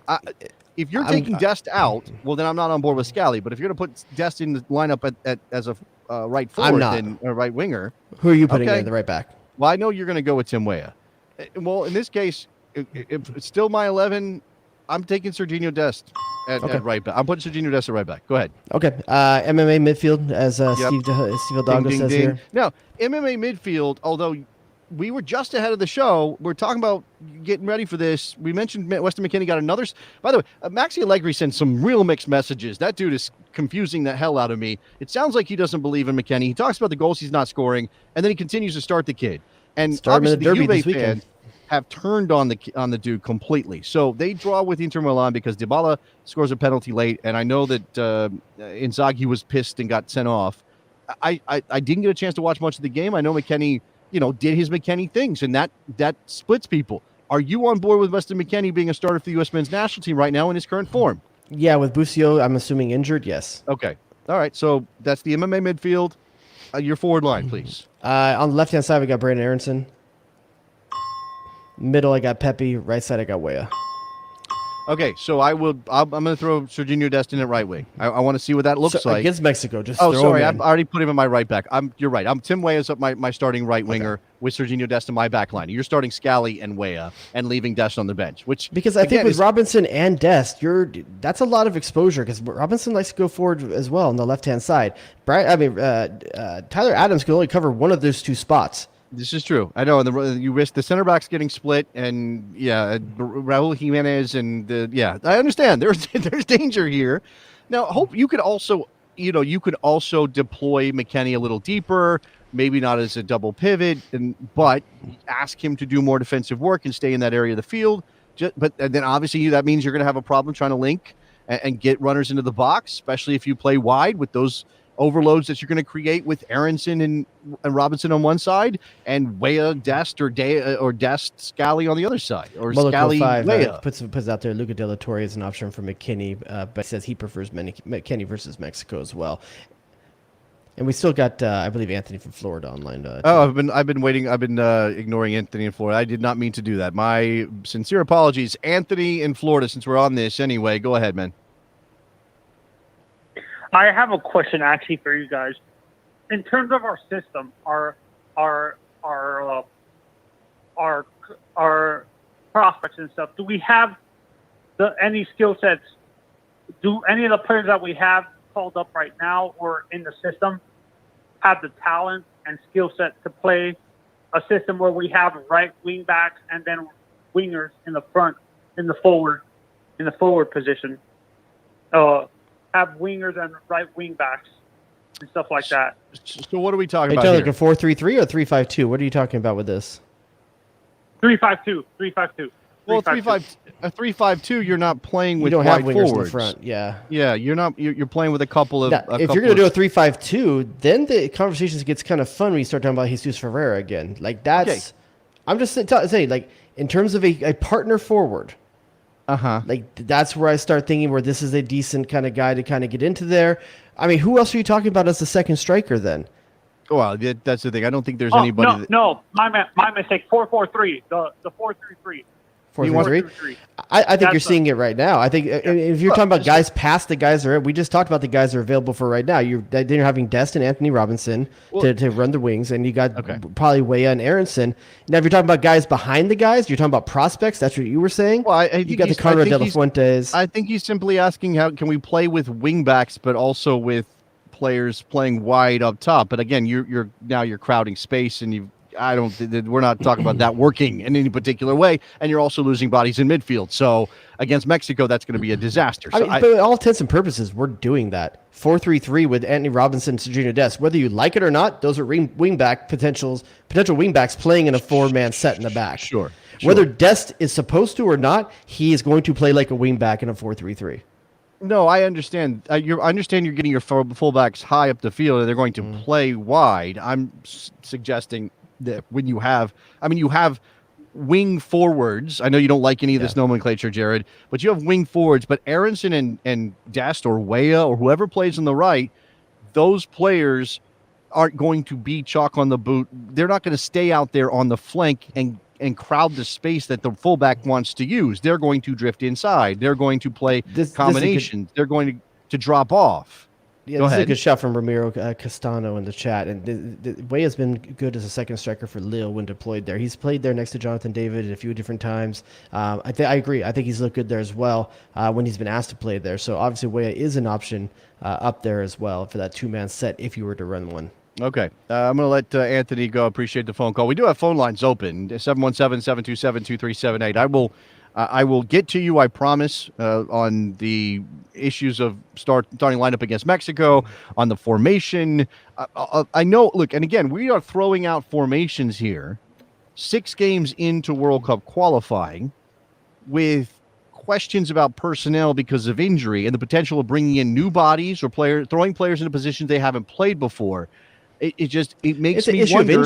if you're taking Dest out, well, then I'm not on board with Scally. But if you're going to put Dest in the lineup as a right forward and a right winger, who are you putting in the right back? Well, I know you're going to go with Tim Weah. Well, in this case, if it's still my 11, I'm taking Sergiño Dest at right back. I'm putting Sergiño Dest at right back. Go ahead. Okay. MMA midfield, as Steve Hidalgo says here. Now, MMA midfield, although we were just ahead of the show, we're talking about getting ready for this. We mentioned Weston McKennie got another. By the way, Maxi Allegri sent some real mixed messages. That dude is confusing the hell out of me. It sounds like he doesn't believe in McKennie. He talks about the goals he's not scoring, and then he continues to start the kid. And obviously the Juve fans have turned on the dude completely. So they draw with Inter Milan because Dybala scores a penalty late, and I know that Inzaghi was pissed and got sent off. I didn't get a chance to watch much of the game. I know McKennie, did his McKennie things, and that splits people. Are you on board with Weston McKennie being a starter for the U.S. men's national team right now in his current form? Yeah, with Busio, I'm assuming injured, yes. Okay. All right, so that's the MMA midfield. Your forward line, please. On the left-hand side, we got Brandon Aronson. Middle, I got Pepi. Right side, I got Weah. Okay, so I'm going to throw Sergiño Dest in at right wing. I want to see what that looks like against Mexico. Just sorry, I've already put him in my right back. You're right. Tim Weah is up my starting right winger with Sergiño Dest in my back line. You're starting Scally and Weah and leaving Dest on the bench. Because I think with Robinson and Dest, that's a lot of exposure because Robinson likes to go forward as well on the left-hand side. Tyler Adams can only cover one of those two spots. This is true. I know, and you risk the center backs getting split, and Raul Jimenez, and I understand. There's danger here. Now, hope you could also deploy McKennie a little deeper, maybe not as a double pivot, but ask him to do more defensive work and stay in that area of the field. But then obviously that means you're going to have a problem trying to link and get runners into the box, especially if you play wide with those overloads that you're going to create with Aronson and Robinson on one side and Weah, Dest, or Dest, Scally on the other side, or Scally, Weah. Puts out there Luca De La Torre as an option for McKennie, but says he prefers McKennie versus Mexico as well. And we still got, I believe, Anthony from Florida online. I've been waiting. I've been ignoring Anthony in Florida. I did not mean to do that. My sincere apologies. Anthony in Florida, since we're on this anyway. Go ahead, man. I have a question actually for you guys. In terms of our system, our prospects and stuff, do we have any skill sets? Do any of the players that we have called up right now or in the system have the talent and skill set to play a system where we have right wing backs and then wingers in the front, in the forward position? Have wingers and right wing backs and stuff like that. So what are we talking about? Are you talking like a 4-3-3 or 3-5-2? What are you talking about with this? 3-5-2. 3-5-2. Well, 3-5-2. You're not playing with you don't have wide wingers forwards in the front. Yeah. Yeah, you're not. You're playing with a couple of. If you're going to do a 3-5-2, then the conversations gets kind of fun when you start talking about Jesus Ferreira again. Like that's. Okay. I'm just saying, like in terms of a partner forward. Like that's where I start thinking where this is a decent kind of guy to kind of get into there. I mean, who else are you talking about as the second striker then? Well, that's the thing. I don't think there's anybody. No, my mistake. 4-4-3. The 4-3-3. 4-3-3. I think you're seeing it right now. I think if you're talking about guys past the guys that are, we just talked about the guys that are available for right now. Then you're having Dest and Anthony Robinson to run the wings, and you got probably Weah and Aronson. Now, if you're talking about guys behind the guys, you're talking about prospects. That's what you were saying. Well, you got the Conrad De La Fuentes. I think he's simply asking how can we play with wing backs, but also with players playing wide up top. But again, you're crowding space, and we're not talking about that working in any particular way. And you're also losing bodies in midfield. So against Mexico, that's going to be a disaster. So but all intents and purposes, we're doing that. 4-3-3 with Anthony Robinson, Sergiño Dest. Whether you like it or not, those are potential wingbacks playing in a 4-man set in the back. Sure. Whether Dest is supposed to or not, he is going to play like a wingback in a 4-3-3. No, I understand. I understand you're getting your fullbacks high up the field and they're going to play wide. I'm suggesting that when you have wing forwards. I know you don't like any of this nomenclature, Jared, but you have wing forwards. But Aronson and Dest or Weah or whoever plays on the right, those players aren't going to be chalk on the boot. They're not going to stay out there on the flank and crowd the space that the fullback wants to use. They're going to drift inside. They're going to play combinations. They're going to drop off. Yeah, this is a good shot from Ramiro Castano in the chat. And Way has been good as a second striker for Lille when deployed there. He's played there next to Jonathan David a few different times. I agree. I think he's looked good there as well when he's been asked to play there. So obviously Way is an option up there as well for that 2-man set if you were to run one. Okay. I'm going to let Anthony go. Appreciate the phone call. We do have phone lines open, 717-727-2378. I will get to you, I promise, on the issues of starting lineup against Mexico, on the formation. I know, look, and again, we are throwing out formations here 6 games into World Cup qualifying with questions about personnel because of injury and the potential of bringing in new bodies or throwing players into positions they haven't played before. It makes me wonder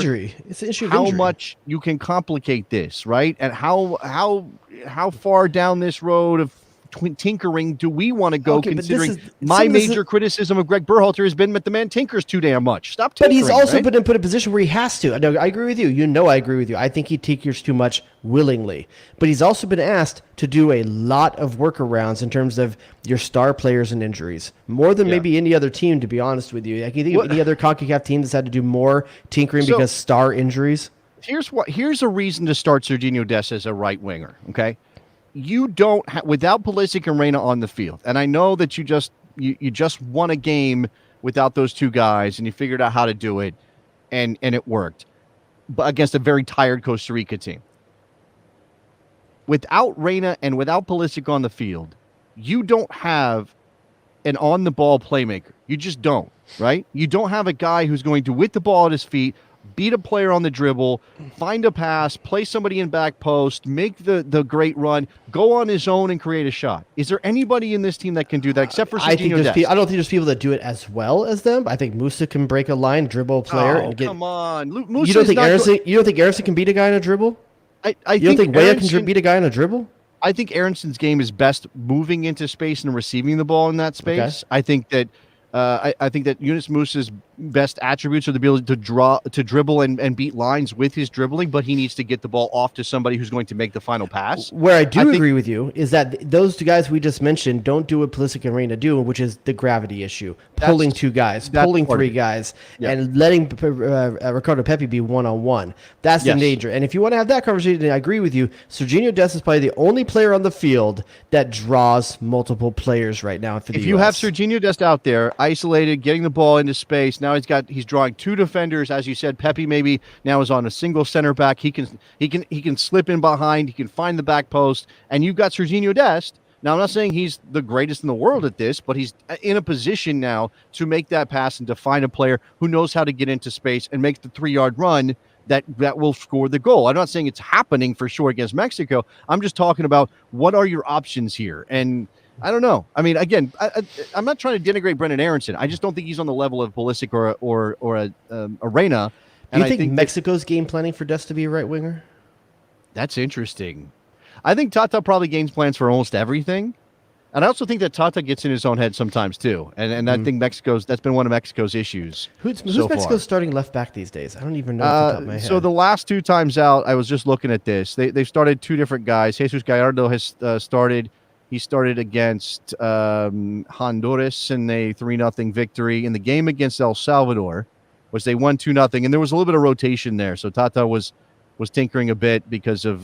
It's an issue of how injury. much you can complicate this, right? And how far down this road of tinkering do we want to go? Considering my major criticism of Gregg Berhalter has been that the man tinkers too damn much. Stop tinkering. But he's also right? been put in a position where he has to. No, I agree with you. I agree with you. I think he tinkers too much willingly. But he's also been asked to do a lot of workarounds in terms of your star players and injuries, more than maybe any other team, to be honest with you. Like, you think of any other CONCACAF team that's had to do more tinkering because star injuries? Here's a reason to start Sergiño Dest as a right winger, okay? You don't without Pulisic and Reina on the field, and I know that you just won a game without those two guys, and you figured out how to do it, and it worked, but against a very tired Costa Rica team. Without Reina and without Pulisic on the field, you don't have an on-the-ball playmaker. You just don't, right? You don't have a guy who's going to, with the ball at his feet, beat a player on the dribble, find a pass, play somebody in back post, make the great run, go on his own and create a shot. Is there anybody in this team that can do that except for Sergiño Dest? I don't think there's people that do it as well as them. I think Musa can break a line, dribble a player. Oh, come on. You don't think Aronson can beat a guy in a dribble? You don't think Weah can beat a guy in a dribble? I think Aronson's game is best moving into space and receiving the ball in that space. Okay. I think that Yunus Musa's best attributes are the ability to dribble and beat lines with his dribbling, but he needs to get the ball off to somebody who's going to make the final pass. Where I agree with you is that those two guys we just mentioned don't do what Pulisic and Reina do, which is the gravity issue. Pulling 2 guys, pulling 3 guys, and letting Ricardo Pepi be one-on-one. That's the danger. And if you want to have that conversation, I agree with you. Sergiño Dest is probably the only player on the field that draws multiple players right now for the US. If you have Sergiño Dest out there, isolated, getting the ball into space, now he's drawing 2 defenders, as you said. Pepi maybe now is on a single center back. He can slip in behind. He can find the back post, and you've got Sergiño Dest. Now, I'm not saying he's the greatest in the world at this, but he's in a position now to make that pass and to find a player who knows how to get into space and make the 3-yard run that will score the goal. I'm not saying it's happening for sure against Mexico. I'm just talking about what are your options here. And I don't know. I mean, again, I'm not trying to denigrate Brendan Aronson. I just don't think he's on the level of Pulisic or a Reina. Do you think Mexico's game planning for Dest to be a right winger? That's interesting. I think Tata probably games plans for almost everything. And I also think that Tata gets in his own head sometimes too. And I think that's been one of Mexico's issues. Who's Mexico's starting left back these days? I don't even know off the top of my head. So the last 2 times out, I was just looking at this. They've started 2 different guys. Jesus Gallardo has started. He started against Honduras in a 3-0 victory. In the game against El Salvador, which they won 2-0, and there was a little bit of rotation there. So Tata was tinkering a bit because of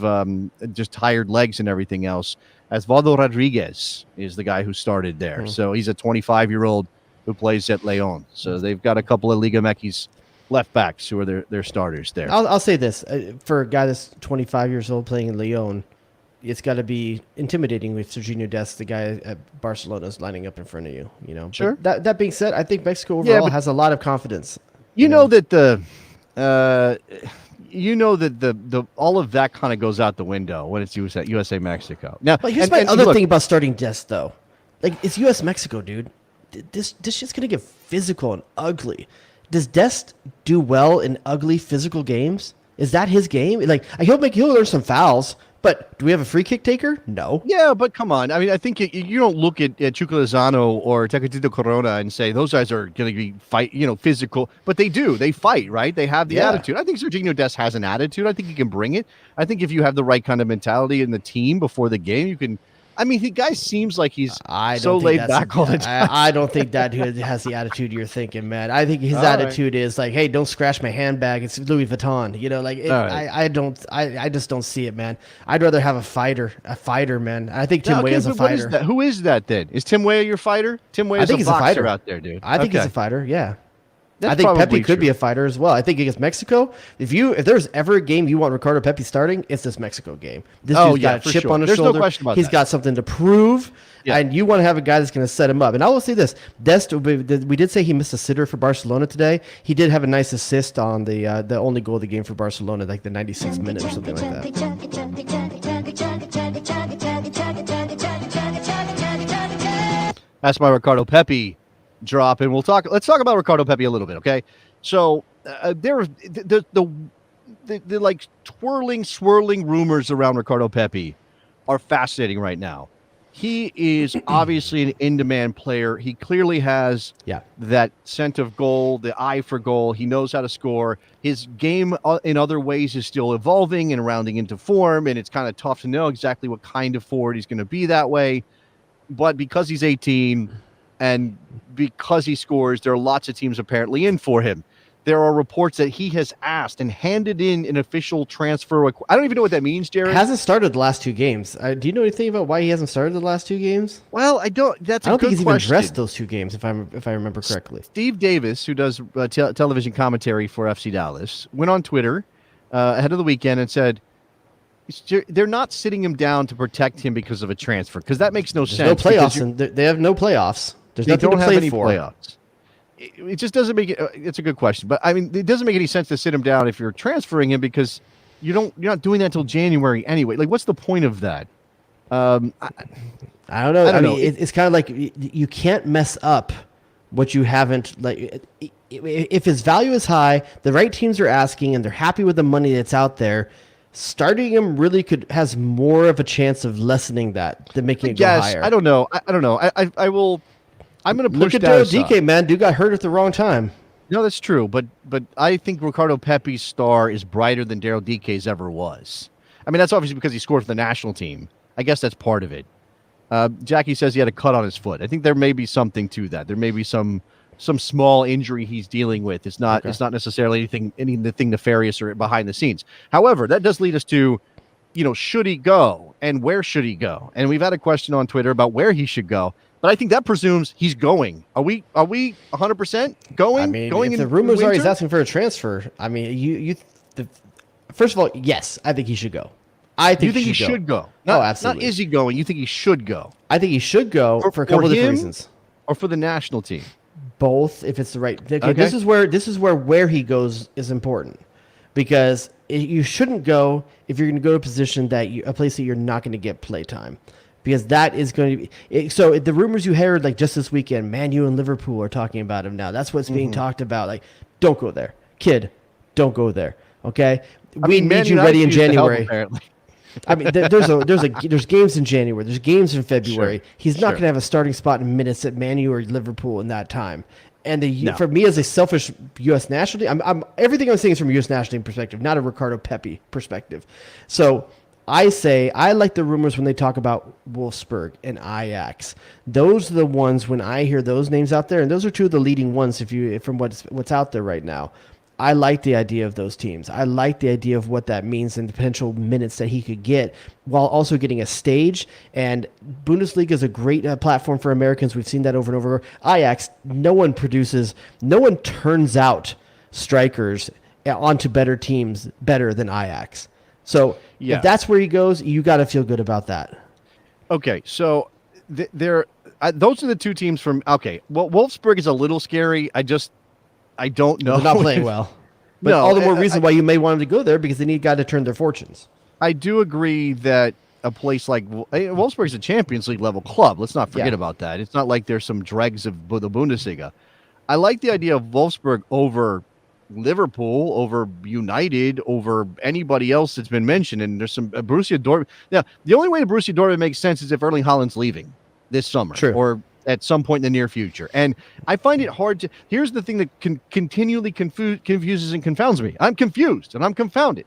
just tired legs and everything else. Osvaldo Rodriguez is the guy who started there. So he's a 25-year-old who plays at León. So they've got a couple of Liga left backs who are their starters there. I'll say this. For a guy that's 25 years old playing in Lyon, it's got to be intimidating with Sergiño Dest, the guy at Barcelona, is lining up in front of you. Sure. But that being said, I think Mexico overall has a lot of confidence. You know that the all of that kind of goes out the window when it's USA Mexico. Now, but here's my other thing about starting Dest, though. Like, it's US Mexico, dude. This shit's gonna get physical and ugly. Does Dest do well in ugly physical games? Is that his game? Like, he'll learn some fouls. But do we have a free kick taker? No. Yeah, but come on. I mean, I think you don't look at Chucky Lozano or Tecatito Corona and say those guys are going to be physical. But they do. They fight, right? They have the attitude. I think Sergiño Dest has an attitude. I think he can bring it. I think if you have the right kind of mentality in the team before the game, you can. I mean, the guy seems like he's so laid back all the time. I don't think that dude has the attitude you're thinking, man. I think his attitude is like, hey, don't scratch my handbag. It's Louis Vuitton. I just don't see it, man. I'd rather have a fighter, man. I think Tim Weah is a fighter. Who is that then? Is Tim Weah your fighter? Tim Weah is a boxer out there, dude. I think he's a fighter, yeah. I think Pepi could be a fighter as well. I think against Mexico, if there's ever a game you want Ricardo Pepi starting, it's this Mexico game. This dude's got a chip on his shoulder. No question about He's got something to prove, and you want to have a guy that's going to set him up. And I will say this: Dest, we did say he missed a sitter for Barcelona today. He did have a nice assist on the only goal of the game for Barcelona, like the 96th minute or something like that. That's my Ricardo Pepi drop, and let's talk about Ricardo Pepi a little bit, okay? So there the like swirling rumors around Ricardo Pepi are fascinating right now. He is obviously an in-demand player. He clearly has that scent of goal, the eye for goal. He knows how to score. His game in other ways is still evolving and rounding into form, and it's kind of tough to know exactly what kind of forward he's going to be that way. But because he's 18 and because he scores, there are lots of teams apparently in for him. There are reports that he has asked and handed in an official transfer. I don't even know what that means, Jared. Hasn't started the last two games. Do you know anything about why he hasn't started the last two games? Well, I don't. I don't think he's even dressed those two games, if I remember correctly. Steve Davis, who does television commentary for FC Dallas, went on Twitter ahead of the weekend and said they're not sitting him down to protect him because of a transfer, because that makes no sense. No playoffs, and they have no playoffs. There's nothing to play for. Playoffs. It just doesn't make it. It's a good question, but I mean, it doesn't make any sense to sit him down if you're transferring him, because you're not doing that until January anyway. Like, what's the point of that? I don't know. I mean, it's kind of like you can't mess up what you haven't. Like, if his value is high, the right teams are asking, and they're happy with the money that's out there. Starting him really has more of a chance of lessening that than making it go higher. I don't know. I don't know. I will. I'm going to push look at Daryl DK, man. Dude got hurt at the wrong time. No, that's true. But I think Ricardo Pepi's star is brighter than Daryl DK's ever was. I mean, that's obviously because he scored for the national team. I guess that's part of it. Jackie says he had a cut on his foot. I think there may be something to that. There may be some small injury he's dealing with. It's not necessarily anything nefarious or behind the scenes. However, that does lead us to, should he go and where should he go? And we've had a question on Twitter about where he should go. But I think that presumes he's going. Are we 100% going? I mean, if the rumors are he's asking for a transfer, I mean, first of all, yes, I think he should go. I think he should go. Absolutely. Not is he going? You think he should go? I think he should go for a couple of different reasons. Or for the national team? Both, if it's the right. Okay. This is where he goes is important, because you shouldn't go if you're going to go to a position a place that you're not going to get play time. Because that is going to be so. The rumors you heard like just this weekend, Man U and Liverpool are talking about him now. That's what's being talked about. Like, don't go there, kid. Don't go there. Okay, we need you ready in January. I mean, there's games in January. There's games in February. Sure. He's not going to have a starting spot in minutes at Man U or Liverpool in that time. And for me, as a selfish U.S. national team, I'm everything I'm saying is from a U.S. national team perspective, not a Ricardo Pepi perspective. So I say I like the rumors when they talk about Wolfsburg and Ajax. Those are the ones when I hear those names out there, and those are two of the leading ones from what's out there right now. I like the idea of those teams. I like the idea of what that means and the potential minutes that he could get while also getting a stage. And Bundesliga is a great platform for Americans. We've seen that over and over. Ajax, no one turns out strikers onto better teams better than Ajax. So Yeah. if that's where he goes, you got to feel good about that. Okay, so those are the two teams from. Okay, well, Wolfsburg is a little scary. I don't know. They're not playing well. But No, all the more reason why you may want them to go there, because they need a guy to turn their fortunes. I do agree that a place like Wolfsburg is a Champions League level club. Let's not forget about that. It's not like there's some dregs of the Bundesliga. I like the idea of Wolfsburg over Liverpool, over United, over anybody else that's been mentioned. And there's some Borussia Dortmund. Now, the only way to Borussia Dortmund makes sense is if Erling Haaland's leaving this summer. True. Or at some point in the near future. And I find it hard to. Here's the thing that continually confuses and confounds me. I'm confused and I'm confounded.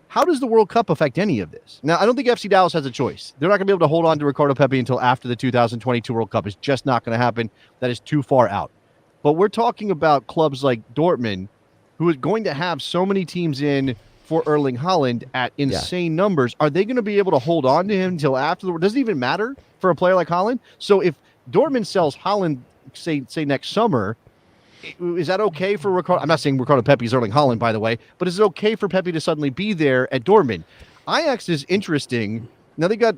How does the World Cup affect any of this? Now, I don't think FC Dallas has a choice. They're not going to be able to hold on to Ricardo Pepi until after the 2022 World Cup. It's just not going to happen. That is too far out. But we're talking about clubs like Dortmund, who is going to have so many teams in for Erling Haaland at insane numbers. Are they going to be able to hold on to him until after the? Does it even matter for a player like Haaland? So if Dortmund sells Haaland, say next summer, is that okay for Ricardo? I'm not saying Ricardo Pepi is Erling Haaland, by the way, but is it okay for Pepi to suddenly be there at Dortmund? Ajax is interesting. Now they've got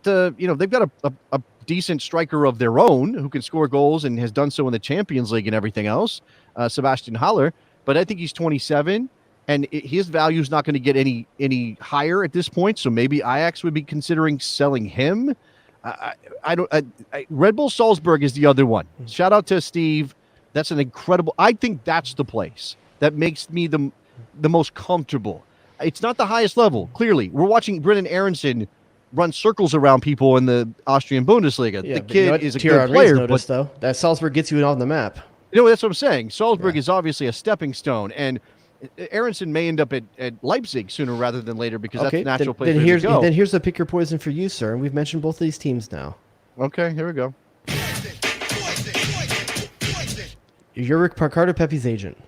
a decent striker of their own who can score goals and has done so in the Champions League and everything else, Sebastian Haller. But I think he's 27, and his value is not going to get any higher at this point. So maybe Ajax would be considering selling him. Red Bull Salzburg is the other one. Shout out to Steve. That's an incredible. I think that's the place that makes me the most comfortable. It's not the highest level. Clearly, we're watching Brennan Aronson run circles around people in the Austrian Bundesliga. Yeah, the kid is a good player, player, but though that Salzburg gets you off the map. that's what I'm saying. Salzburg is obviously a stepping stone, and Aronson may end up at Leipzig sooner rather than later because that's the natural place for him to go. Then here's the pick your poison for you, sir. And we've mentioned both of these teams now. Okay, here we go. You're Ricardo Pepi's agent.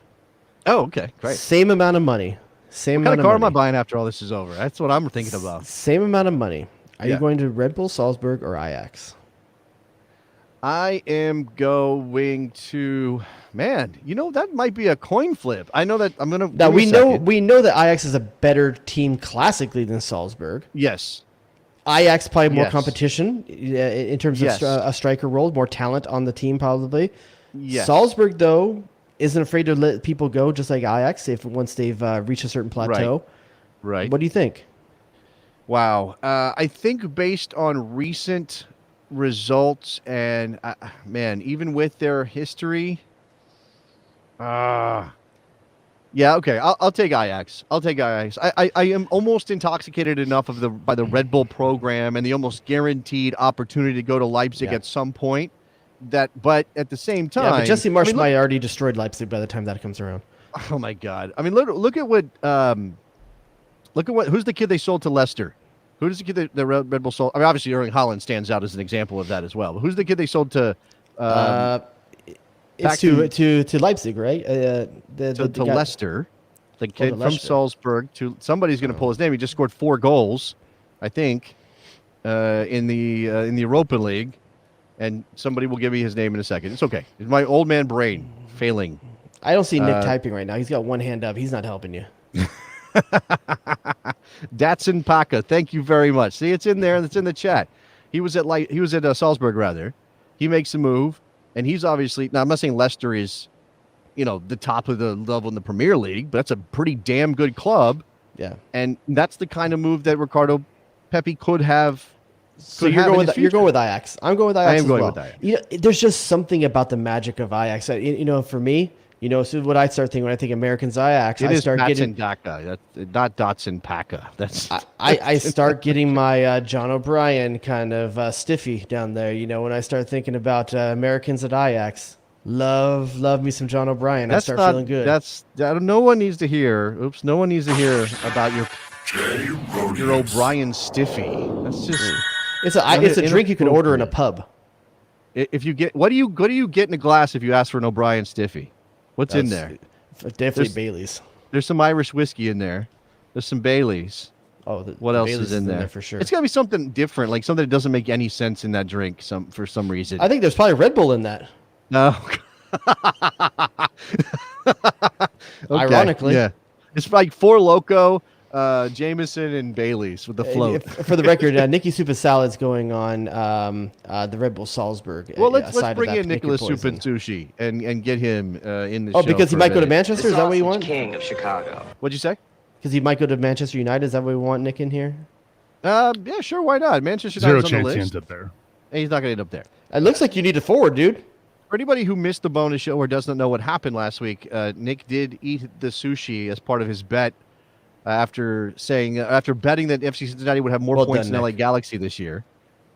Oh, okay, great. Same amount of money. Same What kind amount of car of am I money. buying after all this is over? That's what I'm thinking about. Same amount of money. Are Yeah. you going to Red Bull Salzburg or Ajax? I am going to, that might be a coin flip. I know that I'm going to. Now we know that Ajax is a better team classically than Salzburg. Yes. Ajax probably more Yes. competition in terms Yes. of a striker role, more talent on the team probably. Yes. Salzburg though isn't afraid to let people go, just like Ajax, once they've reached a certain plateau. Right. What do you think? Wow. I think based on recent results and, even with their history, yeah, okay. I'll take Ajax. I am almost intoxicated enough by the Red Bull program and the almost guaranteed opportunity to go to Leipzig at some point. But at the same time, Yeah, but Jesse Marsch might already destroyed Leipzig by the time that comes around. Oh my God! I mean, look at who's the kid they sold to Leicester? Who's the kid the Red Bull sold? I mean, obviously Erling Haaland stands out as an example of that as well. But who's the kid they sold to? It's to Leipzig, right? To Leicester, the kid from Leicester. Salzburg. Somebody's going to pull his name. He just scored 4 goals, I think, in the Europa League. And somebody will give me his name in a second. It's okay. It's my old man brain failing. I don't see Nick typing right now. He's got one hand up. He's not helping you. Datsun Paka, thank you very much. See, it's in there. It's in the chat. He was at Salzburg rather. He makes a move, and he's obviously now. I'm not saying Leicester is, the top of the level in the Premier League, but that's a pretty damn good club. Yeah, and that's the kind of move that Ricardo Pepi could have. So you're going with Ajax. I'm going with Ajax. I am as going well. with Ajax. There's just something about the magic of Ajax. For me, so what I start thinking when I think Americans Ajax, It I is start getting Daka. That's not Datsun Paka. That's I start getting my John O'Brien kind of stiffy down there. When I start thinking about Americans at Ajax, love me some John O'Brien. I start feeling good. No one needs to hear. Oops, no one needs to hear about your O'Brien stiffy. That's just. It's a drink you can order in a pub. If you get what do you get in a glass if you ask for an O'Brien stiffy? What's in there? Definitely Bailey's. There's some Irish whiskey in there. There's some Baileys. Oh, what else Bailey's is in there for sure? It's got to be something different, like something that doesn't make any sense in that drink. For some reason. I think there's probably Red Bull in that. No. Ironically. Yeah. It's like Four Loko, Jameson, and Bailey's with the float. For the record, Nicky Soup Salad's going on the Red Bull Salzburg. Well, let's bring in Nicholas Soup and Sushi and get him in the show. Oh, because he might go to Manchester? Is that what you want? King of Chicago. What'd you say? Because he might go to Manchester United? Is that what we want Nick in here? Yeah, sure. Why not? Manchester Zero United's on the chance he list. ends up there. And he's not going to end up there. It looks like you need a forward, dude. For anybody who missed the bonus show or doesn't know what happened last week, Nick did eat the sushi as part of his bet after betting that FC Cincinnati would have more points than LA Galaxy this year.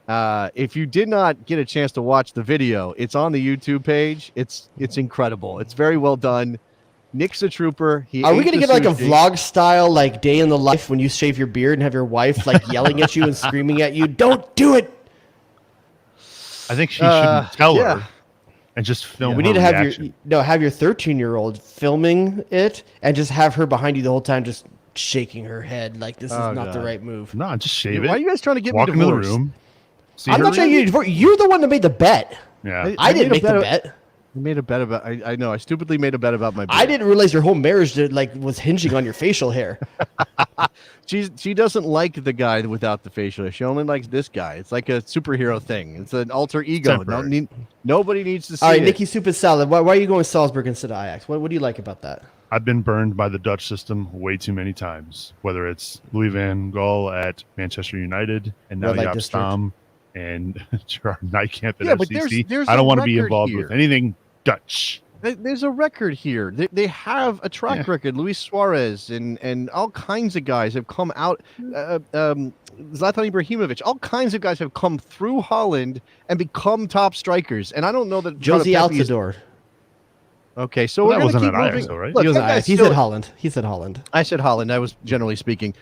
If you did not get a chance to watch the video, it's on the YouTube page. It's incredible. It's very well done. Nick's a trooper. Are we going to get like a vlog style, like day in the life when you shave your beard and have your wife like yelling at you and screaming at you? Don't do it. I think she shouldn't tell her and just film. We need to have have your 13-year-old filming it and just have her behind you the whole time, just shaking her head like this is not the right move. No, just shave it. Why are you guys trying to get Walk me into divorced? the room. I'm not trying to get you divorced. You're the one that made the bet. Yeah, I didn't make the bet. I made a bet about. I know. I stupidly made a bet about my beard. I didn't realize your whole marriage was hinging on your facial hair. She doesn't like the guy without the facial hair. She only likes this guy. It's like a superhero thing. It's an alter ego. Nobody needs to see All right, it. Nicky Soup and Salad. Why are you going Salzburg instead of Ajax? What do you like about that? I've been burned by the Dutch system way too many times. Whether it's Louis van Gaal at Manchester United and now Jaap Stam and Gerard Nijkamp at FCC. There's I don't want to be record involved here. with anything Dutch. There's a record here. They have a track record. Luis Suarez and all kinds of guys have come out. Zlatan Ibrahimovic. All kinds of guys have come through Holland and become top strikers. And I don't know that Josie Altidore. Okay, so Well, we're that going to wasn't keep at moving. Ajax, though, right? Look, He said Holland. He said Holland. I said Holland. I was generally speaking.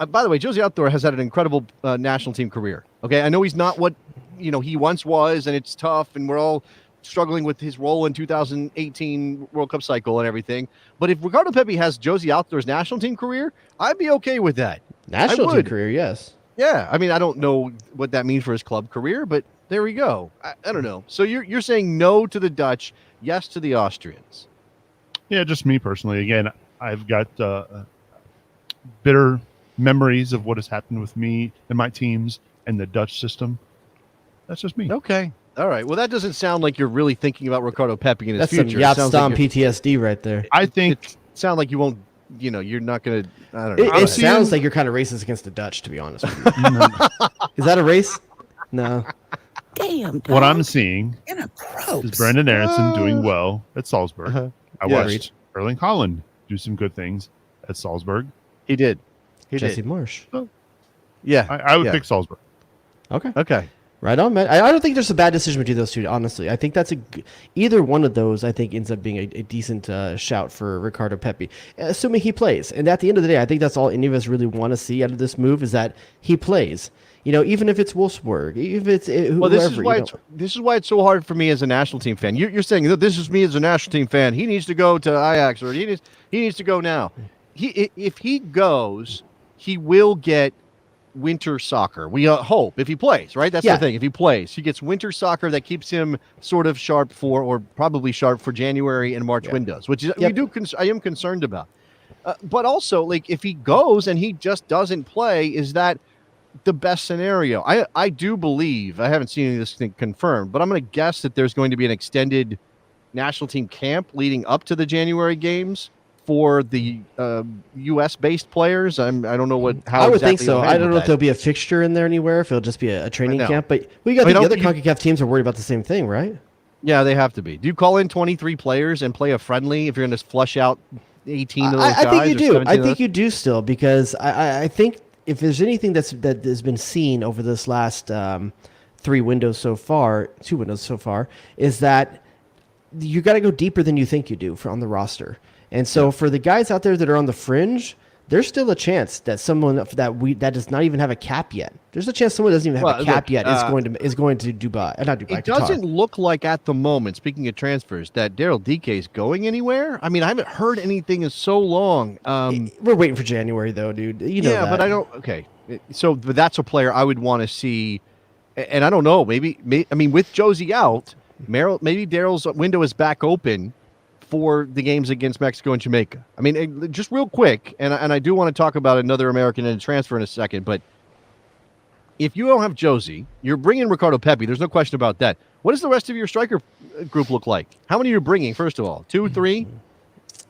By the way, Josie Altidore has had an incredible national team career. Okay, I know he's not what he once was, and it's tough, and we're all struggling with his role in 2018 World Cup cycle and everything. But if Ricardo Pepi has Josie Altidore's national team career, I'd be okay with that. National team career, yes. Yeah, I mean, I don't know what that means for his club career, but there we go. I don't know. So you're saying no to the Dutch, yes to the Austrians. Yeah, just me personally. Again, I've got bitter memories of what has happened with me and my teams and the Dutch system. That's just me. Okay. All right. Well, that doesn't sound like you're really thinking about Ricardo Pepi in his That's future. some Jaap Stam PTSD right there. I think it sounds like you won't. You're not going to. I don't know. It sounds like you're kind of racist against the Dutch, to be honest with you. Is that a race? No. Damn. what I'm seeing Gross. is Brendan Aronson doing well at Salzburg. I Yeah. watched Erling Haaland do some good things at Salzburg. He did. Jesse Marsh. Yeah. I would pick Salzburg. Okay. Okay. Right on, man. I don't think there's a bad decision between those two, honestly. I think either one of those, I think, ends up being a decent shout for Ricardo Pepi, assuming he plays. And at the end of the day, I think that's all any of us really want to see out of this move is that he plays. Even if it's Wolfsburg, even if it's whoever. This is why it's so hard for me as a national team fan. You're saying that this is me as a national team fan. He needs to go to Ajax, or he needs to go now. If he goes, he will get winter soccer. We hope if he plays, right? That's the thing. If he plays, he gets winter soccer that keeps him sort of sharp or probably sharp for January and March windows, which is I am concerned about. But also, like, if he goes and he just doesn't play, is that the best scenario? I do believe, I haven't seen any of this thing confirmed, but I'm going to guess that there's going to be an extended national team camp leading up to the January games for the U.S.-based players. I don't know how. I would think so. I don't know if there'll be a fixture in there anywhere, if it'll just be a training camp. But the other CONCACAF teams are worried about the same thing, right? Yeah, they have to be. Do you call in 23 players and play a friendly if you're going to flush out 18 of those guys? I think you do. I think you do still, because I think if there's anything that has been seen over this last 2 windows so far, is that you got to go deeper than you think you do on the roster. And so for the guys out there that are on the fringe, there's still a chance that someone that does not even have a cap yet. There's a chance someone doesn't even have a cap yet is going to Dubai. Not Dubai. It doesn't look like at the moment, speaking of transfers, that Daryl DK is going anywhere. I mean, I haven't heard anything in so long. We're waiting for January though, dude. That. But I don't. Okay, but that's a player I would want to see. And I don't know. Maybe with Josie out, maybe Daryl's window is back open for the games against Mexico and Jamaica? I mean, just real quick, and I do want to talk about another American in a transfer in a second, but if you don't have Josie, you're bringing Ricardo Pepi. There's no question about that. What does the rest of your striker group look like? How many are you bringing, first of all? 2, 3?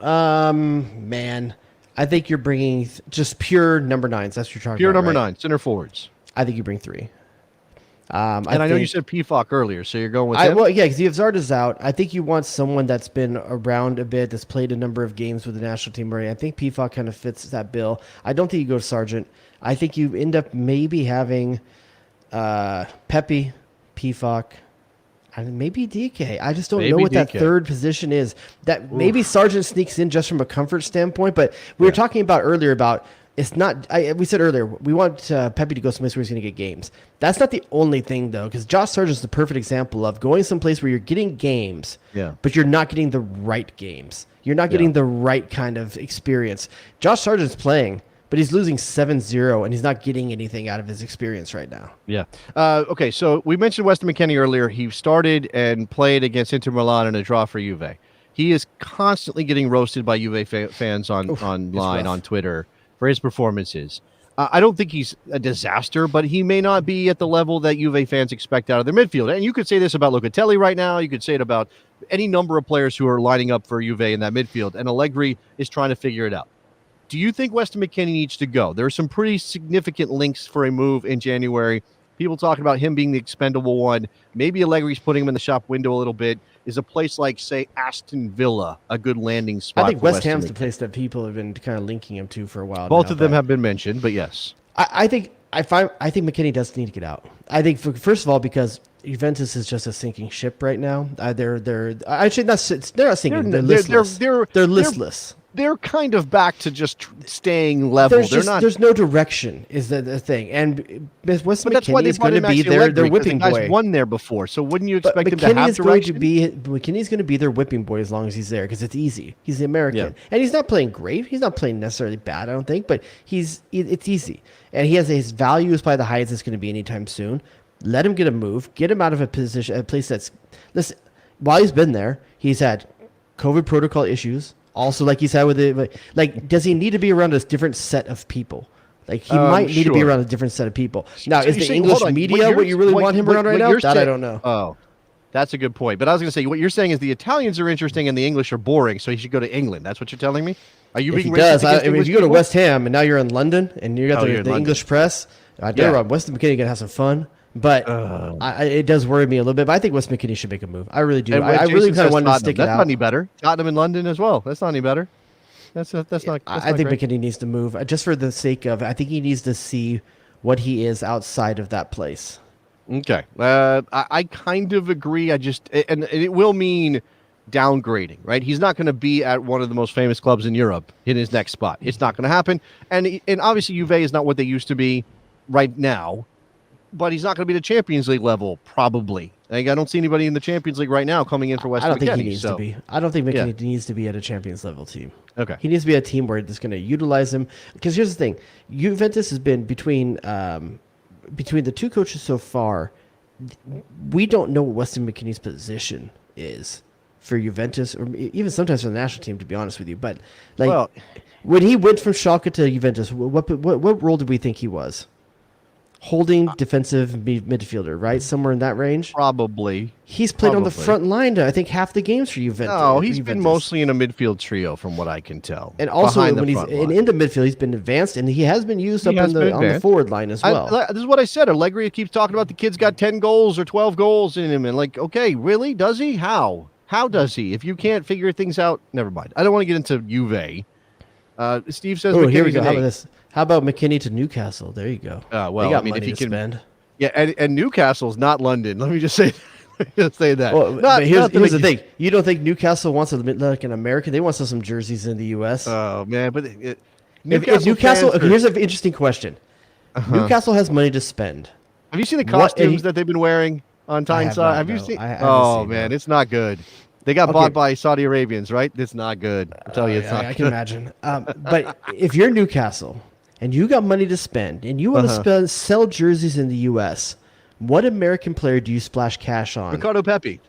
Man, I think you're bringing just pure number 9s. That's what you're talking pure about, number right? 9, center forwards. I think you bring 3. I know you said Pflock earlier, so you're going with him? Well, yeah, because if Zarda's out, I think you want someone that's been around a bit, that's played a number of games with the national team already. I think Pflock kind of fits that bill. I don't think you go Sargent. I think you end up maybe having Pepi, Pflock, and maybe DK. I just don't know what that third position is. That maybe Sargent sneaks in just from a comfort standpoint, but we were talking about earlier about it's not. We said earlier we want Pepi to go someplace where he's going to get games. That's not the only thing though, because Josh Sargent's the perfect example of going someplace where you're getting games, but you're not getting the right games. You're not getting the right kind of experience. Josh Sargent's playing, but he's losing 7-0, and he's not getting anything out of his experience right now. Yeah. Okay, so we mentioned Weston McKennie earlier. He started and played against Inter Milan in a draw for Juve. He is constantly getting roasted by Juve fans online, on Twitter, for his performances. I don't think he's a disaster, but he may not be at the level that Juve fans expect out of their midfield. And you could say this about Locatelli right now. You could say it about any number of players who are lining up for Juve in that midfield. And Allegri is trying to figure it out. Do you think Weston McKennie needs to go? There are some pretty significant links for a move in January. People talking about him being the expendable one. Maybe Allegri's putting him in the shop window a little bit. Is a place like, say, Aston Villa a good landing spot? I think West Ham's the place that people have been kind of linking him to for a while. Both of them have been mentioned, but yes. I think McKennie does need to get out. I think first of all because Juventus is just a sinking ship right now. They're actually not. They're not sinking. They're listless. They're listless. They're kind of back to just staying level. There's no direction is the thing. And Weston McKennie is going to be their whipping boy. The guy's won there before, so wouldn't you expect him to have direction? McKennie's going to be their whipping boy as long as he's there because it's easy. He's the American. And he's not playing great. He's not playing necessarily bad, I don't think, but it's easy. And he has his value is probably the highest it's going to be anytime soon. Let him get a move. Get him out of a place that's... Listen, while he's been there, he's had COVID protocol issues. Also, like he's had with it, like, does he need to be around a different set of people? Like, he might need to be around a different set of people. Now, is the English media what you really want him around right now? That I don't know. Oh, that's a good point. But I was going to say, what you're saying is the Italians are interesting and the English are boring, so he should go to England. That's what you're telling me? Are you being racist? If you go to West Ham and now you're in London and you got the English press, I tell you what, Weston McKennie going to have some fun. But it does worry me a little bit. But I think Weston McKennie should make a move. I really do. I really kind of want to stick it out. That's not any better. Tottenham in London as well. That's not any better. That's not. I think McKennie needs to move just for the sake of. I think he needs to see what he is outside of that place. Okay. I kind of agree. And it will mean downgrading, right? He's not going to be at one of the most famous clubs in Europe in his next spot. It's not going to happen. And obviously Juve is not what they used to be right now. But he's not going to be the Champions League level, probably. Like, I don't see anybody in the Champions League right now coming in for Weston McKennie. I don't think he needs to be. I don't think McKennie needs to be at a Champions level team. Okay. He needs to be a team where it's going to utilize him. Because here's the thing. Juventus has been between the two coaches so far, we don't know what Weston McKennie's position is for Juventus, or even sometimes for the national team, to be honest with you. But when he went from Schalke to Juventus, what role did we think he was? Holding defensive midfielder, right? Somewhere in that range? Probably. He's played on the front line, I think, half the games for Juventus. No, he's been mostly in a midfield trio, from what I can tell. And also, when he's in the midfield, he's been advanced, and he has been used on the forward line as well. This is what I said. Allegri keeps talking about the kid's got 10 goals or 12 goals in him. And like, okay, really? Does he? How? How does he? If you can't figure things out, never mind. I don't want to get into Juve. Steve says, here we go. How about this? How about McKennie to Newcastle? There you go. Well, they got money to spend. Yeah, and Newcastle's not London. Let me just say that. Well, but here's the thing. You don't think Newcastle wants like an American? They want some jerseys in the U.S. Oh, man. But if Newcastle, here's an interesting question. Newcastle has money to spend. Have you seen the costumes that they've been wearing on Tyneside? Have you seen? Oh, man, it's not good. They got bought by Saudi Arabians, right? It's not good. I'll tell you, it's not good. I can imagine. But if you're Newcastle and you got money to spend and you want to sell jerseys in the U.S., what American player do you splash cash on? Ricardo Pepi.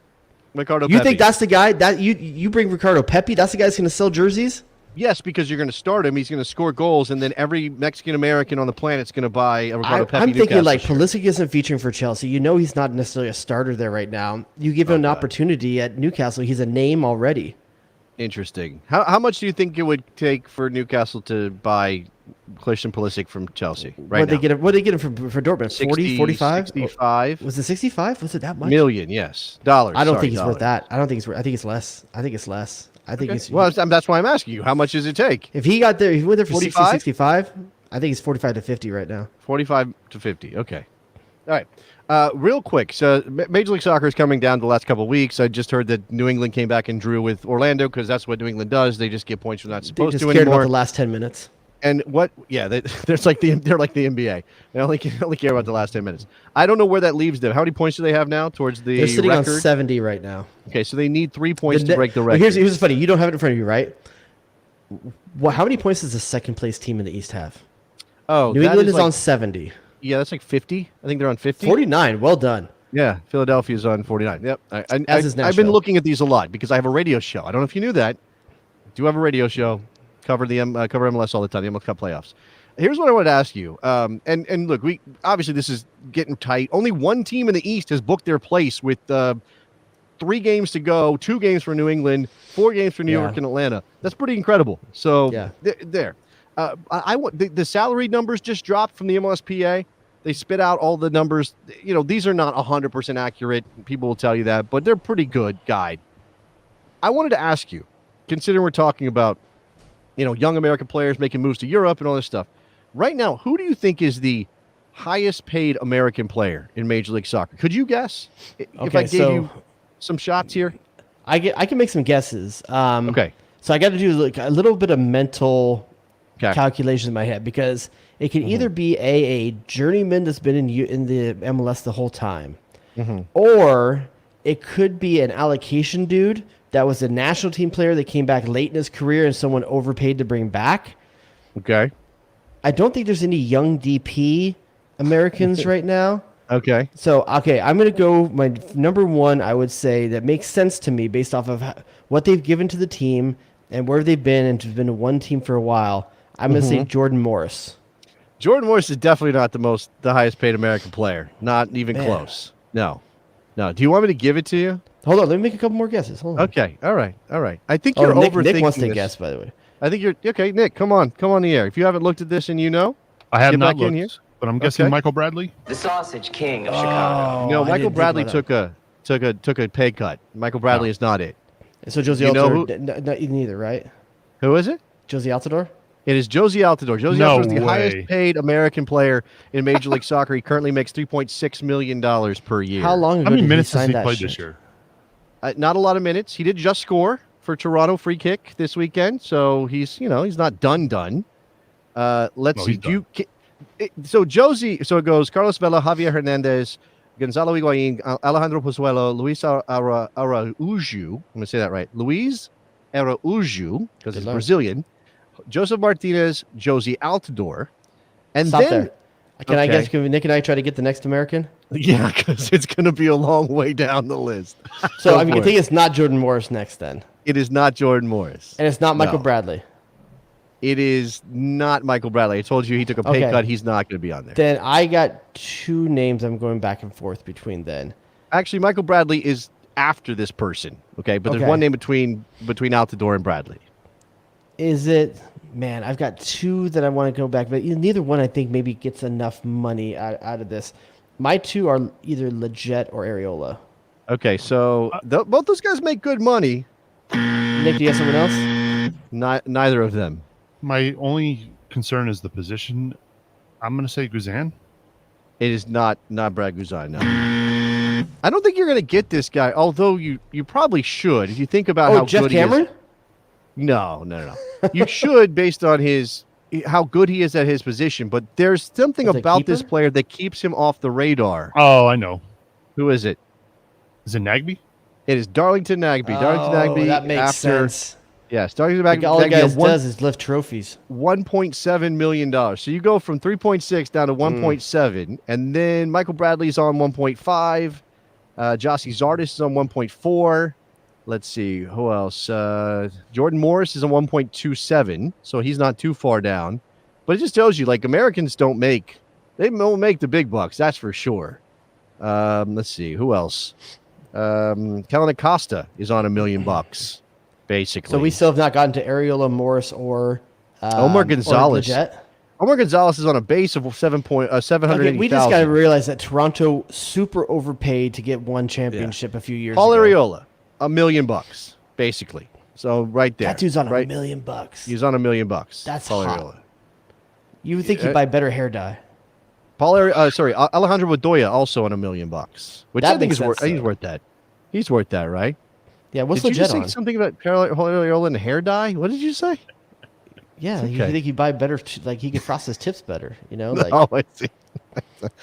Ricardo You Pepi. think that's the guy that you bring Ricardo Pepi? That's the guy that's going to sell jerseys? Yes, because you're going to start him. He's going to score goals, and then every Mexican American on the planet's going to buy a Ricardo Pepi. I'm thinking Newcastle like shirt. Pulisic isn't featuring for Chelsea. You know he's not necessarily a starter there right now. You give him an opportunity at Newcastle. He's a name already. Interesting. How much do you think it would take for Newcastle to buy Christian Pulisic from Chelsea right What now? they get him for Dortmund? 40, 45? 65 Was it 65? Was it that much? million, yes. Dollars. I don't Sorry, think it's dollars. worth that. I don't think it's worth. I think it's less. I think it's less. I think it's Well, that's why I'm asking you. How much does it take? if he got there, if he went there for 60, 45? 65, I think it's 45 to 50 right now. 45 to 50. Okay. All right. Real quick. So Major League Soccer is coming down the last couple of weeks. I just heard that New England came back and drew with Orlando because that's what New England does. They just get points for not They supposed just to cared anymore. about the last 10 minutes. And what? Yeah, they're like the NBA. They only care about the last 10 minutes. I don't know where that leaves them. How many points do they have now towards the They're sitting record? on 70 right now. Okay, so they need 3 points to break the record. Here's funny. You don't have it in front of you, right? Well, how many points does the second place team in the East have? Oh, New that England is like, on 70. Yeah, that's like 50. I think they're on 50. 49. Well done. Yeah, Philadelphia's on 49. Yep. As is I've been Nashville. looking at these a lot because I have a radio show. I don't know if you knew that. I do have a radio show. Cover MLS all the time, the MLS Cup playoffs. Here's what I wanted to ask you. And look, we obviously this is getting tight. Only one team in the East has booked their place with 3 games to go, 2 games for New England, 4 games for New York and Atlanta. That's pretty incredible. So there. I want the salary numbers just dropped from the MLSPA. They spit out all the numbers. You know, these are not 100% accurate. People will tell you that, but they're pretty good guide. I wanted to ask you, considering we're talking about, young American players making moves to Europe and all this stuff. Right now, who do you think is the highest paid American player in Major League Soccer? Could you guess? If I gave you some shots here? I can make some guesses. Okay. So I got to do like a little bit of mental calculation in my head because it can either be a journeyman that's been in the MLS the whole time, or it could be an allocation dude that was a national team player that came back late in his career and someone overpaid to bring back. Okay. I don't think there's any young DP Americans right now. Okay. So, I'm going to go my number one, I would say, that makes sense to me based off of what they've given to the team and where they've been and been to one team for a while. I'm going to say Jordan Morris. Jordan Morris is definitely not the highest paid American player. Not even close. No. Do you want me to give it to you? Hold on. Let me make a couple more guesses. Hold on. Okay. All right. I think you're overthinking Nick wants to this. guess, by the way. I think you're okay. Nick, come on the air. If you haven't looked at this and I have get not back in looked, here. but I'm guessing Michael Bradley. The Sausage King of Chicago. No, I Michael didn't think Bradley about took a pay cut. Michael Bradley is not it. So Josie You know Altidore, neither, right? Who is it? Josie Altidore? It is Josie Altidore. Josie No Altidore is the way. highest paid American player in Major League Soccer. He currently makes $3.6 million per year. How long ago How many did minutes he has sign he that played shit? this year? Not a lot of minutes. He did just score for Toronto free kick this weekend, so he's not done. Let's see. So Josie. So it goes: Carlos Vela, Javier Hernandez, Gonzalo Higuain, Alejandro Pozuelo, Luis Araujo. I'm gonna say that right. Luis Araujo, because he's Brazilian. Joseph Martinez, Josie Altidore, and Stop then. there. Can I guess? Can Nick and I try to get the next American? Yeah, because it's going to be a long way down the list. So I think it's not Jordan Morris next then. It is not Jordan Morris. And it's not Michael Bradley. It is not Michael Bradley. I told you he took a pay cut. He's not going to be on there. Then I got 2 names I'm going back and forth between then. Actually, Michael Bradley is after this person. Okay, but there's one name between Altidore and Bradley. Is it? Man, I've got 2 that I want to go back, but neither one I think maybe gets enough money out of this. My 2 are either Leggett or Areola. Okay, so both those guys make good money. Nick, do you have someone else? Neither of them. My only concern is the position. I'm going to say Guzan. It is not Brad Guzan, no. I don't think you're going to get this guy, although you probably should. If you think about how Jeff good Cameron? he is. No. You should, based on how good he is at his position, but there's something about this player that keeps him off the radar. Oh, I know. Who is it? Is it Nagby? It is Darlington Nagby. That makes sense. Yes, Darlington Nagby. All the guys does is lift trophies. $1.7 million. So you go from 3.6 down to 1.7, and then Michael Bradley's on 1.5. Jossie Zardes is on 1.4. Let's see. Who else? Jordan Morris is on 1.27, so he's not too far down. But it just tells you, like, Americans don't make the big bucks, that's for sure. Let's see. Who else? Kellen Acosta is on $1 million, basically. So we still have not gotten to Areola, Morris, or Omar Gonzalez. Lletget. Omar Gonzalez is on a base of 780,000. Okay, we just got to realize that Toronto super overpaid to get one championship a few years Paul ago. Arriola, $1 million, basically. So right there. That dude's on right? $1 million. He's on $1 million. That's Paul hot. Arriola. You would think he'd buy better hair dye. Alejandro Bedoya also on $1 million, which That I think makes is worth. sense, He's worth that. He's worth that, right? Yeah, what's Did you just Lletget say on? something about Paul Arriola and hair dye? What did you say? Yeah, Okay. you think he'd buy better, like he could frost his tips better, you know? Like, Oh, I see.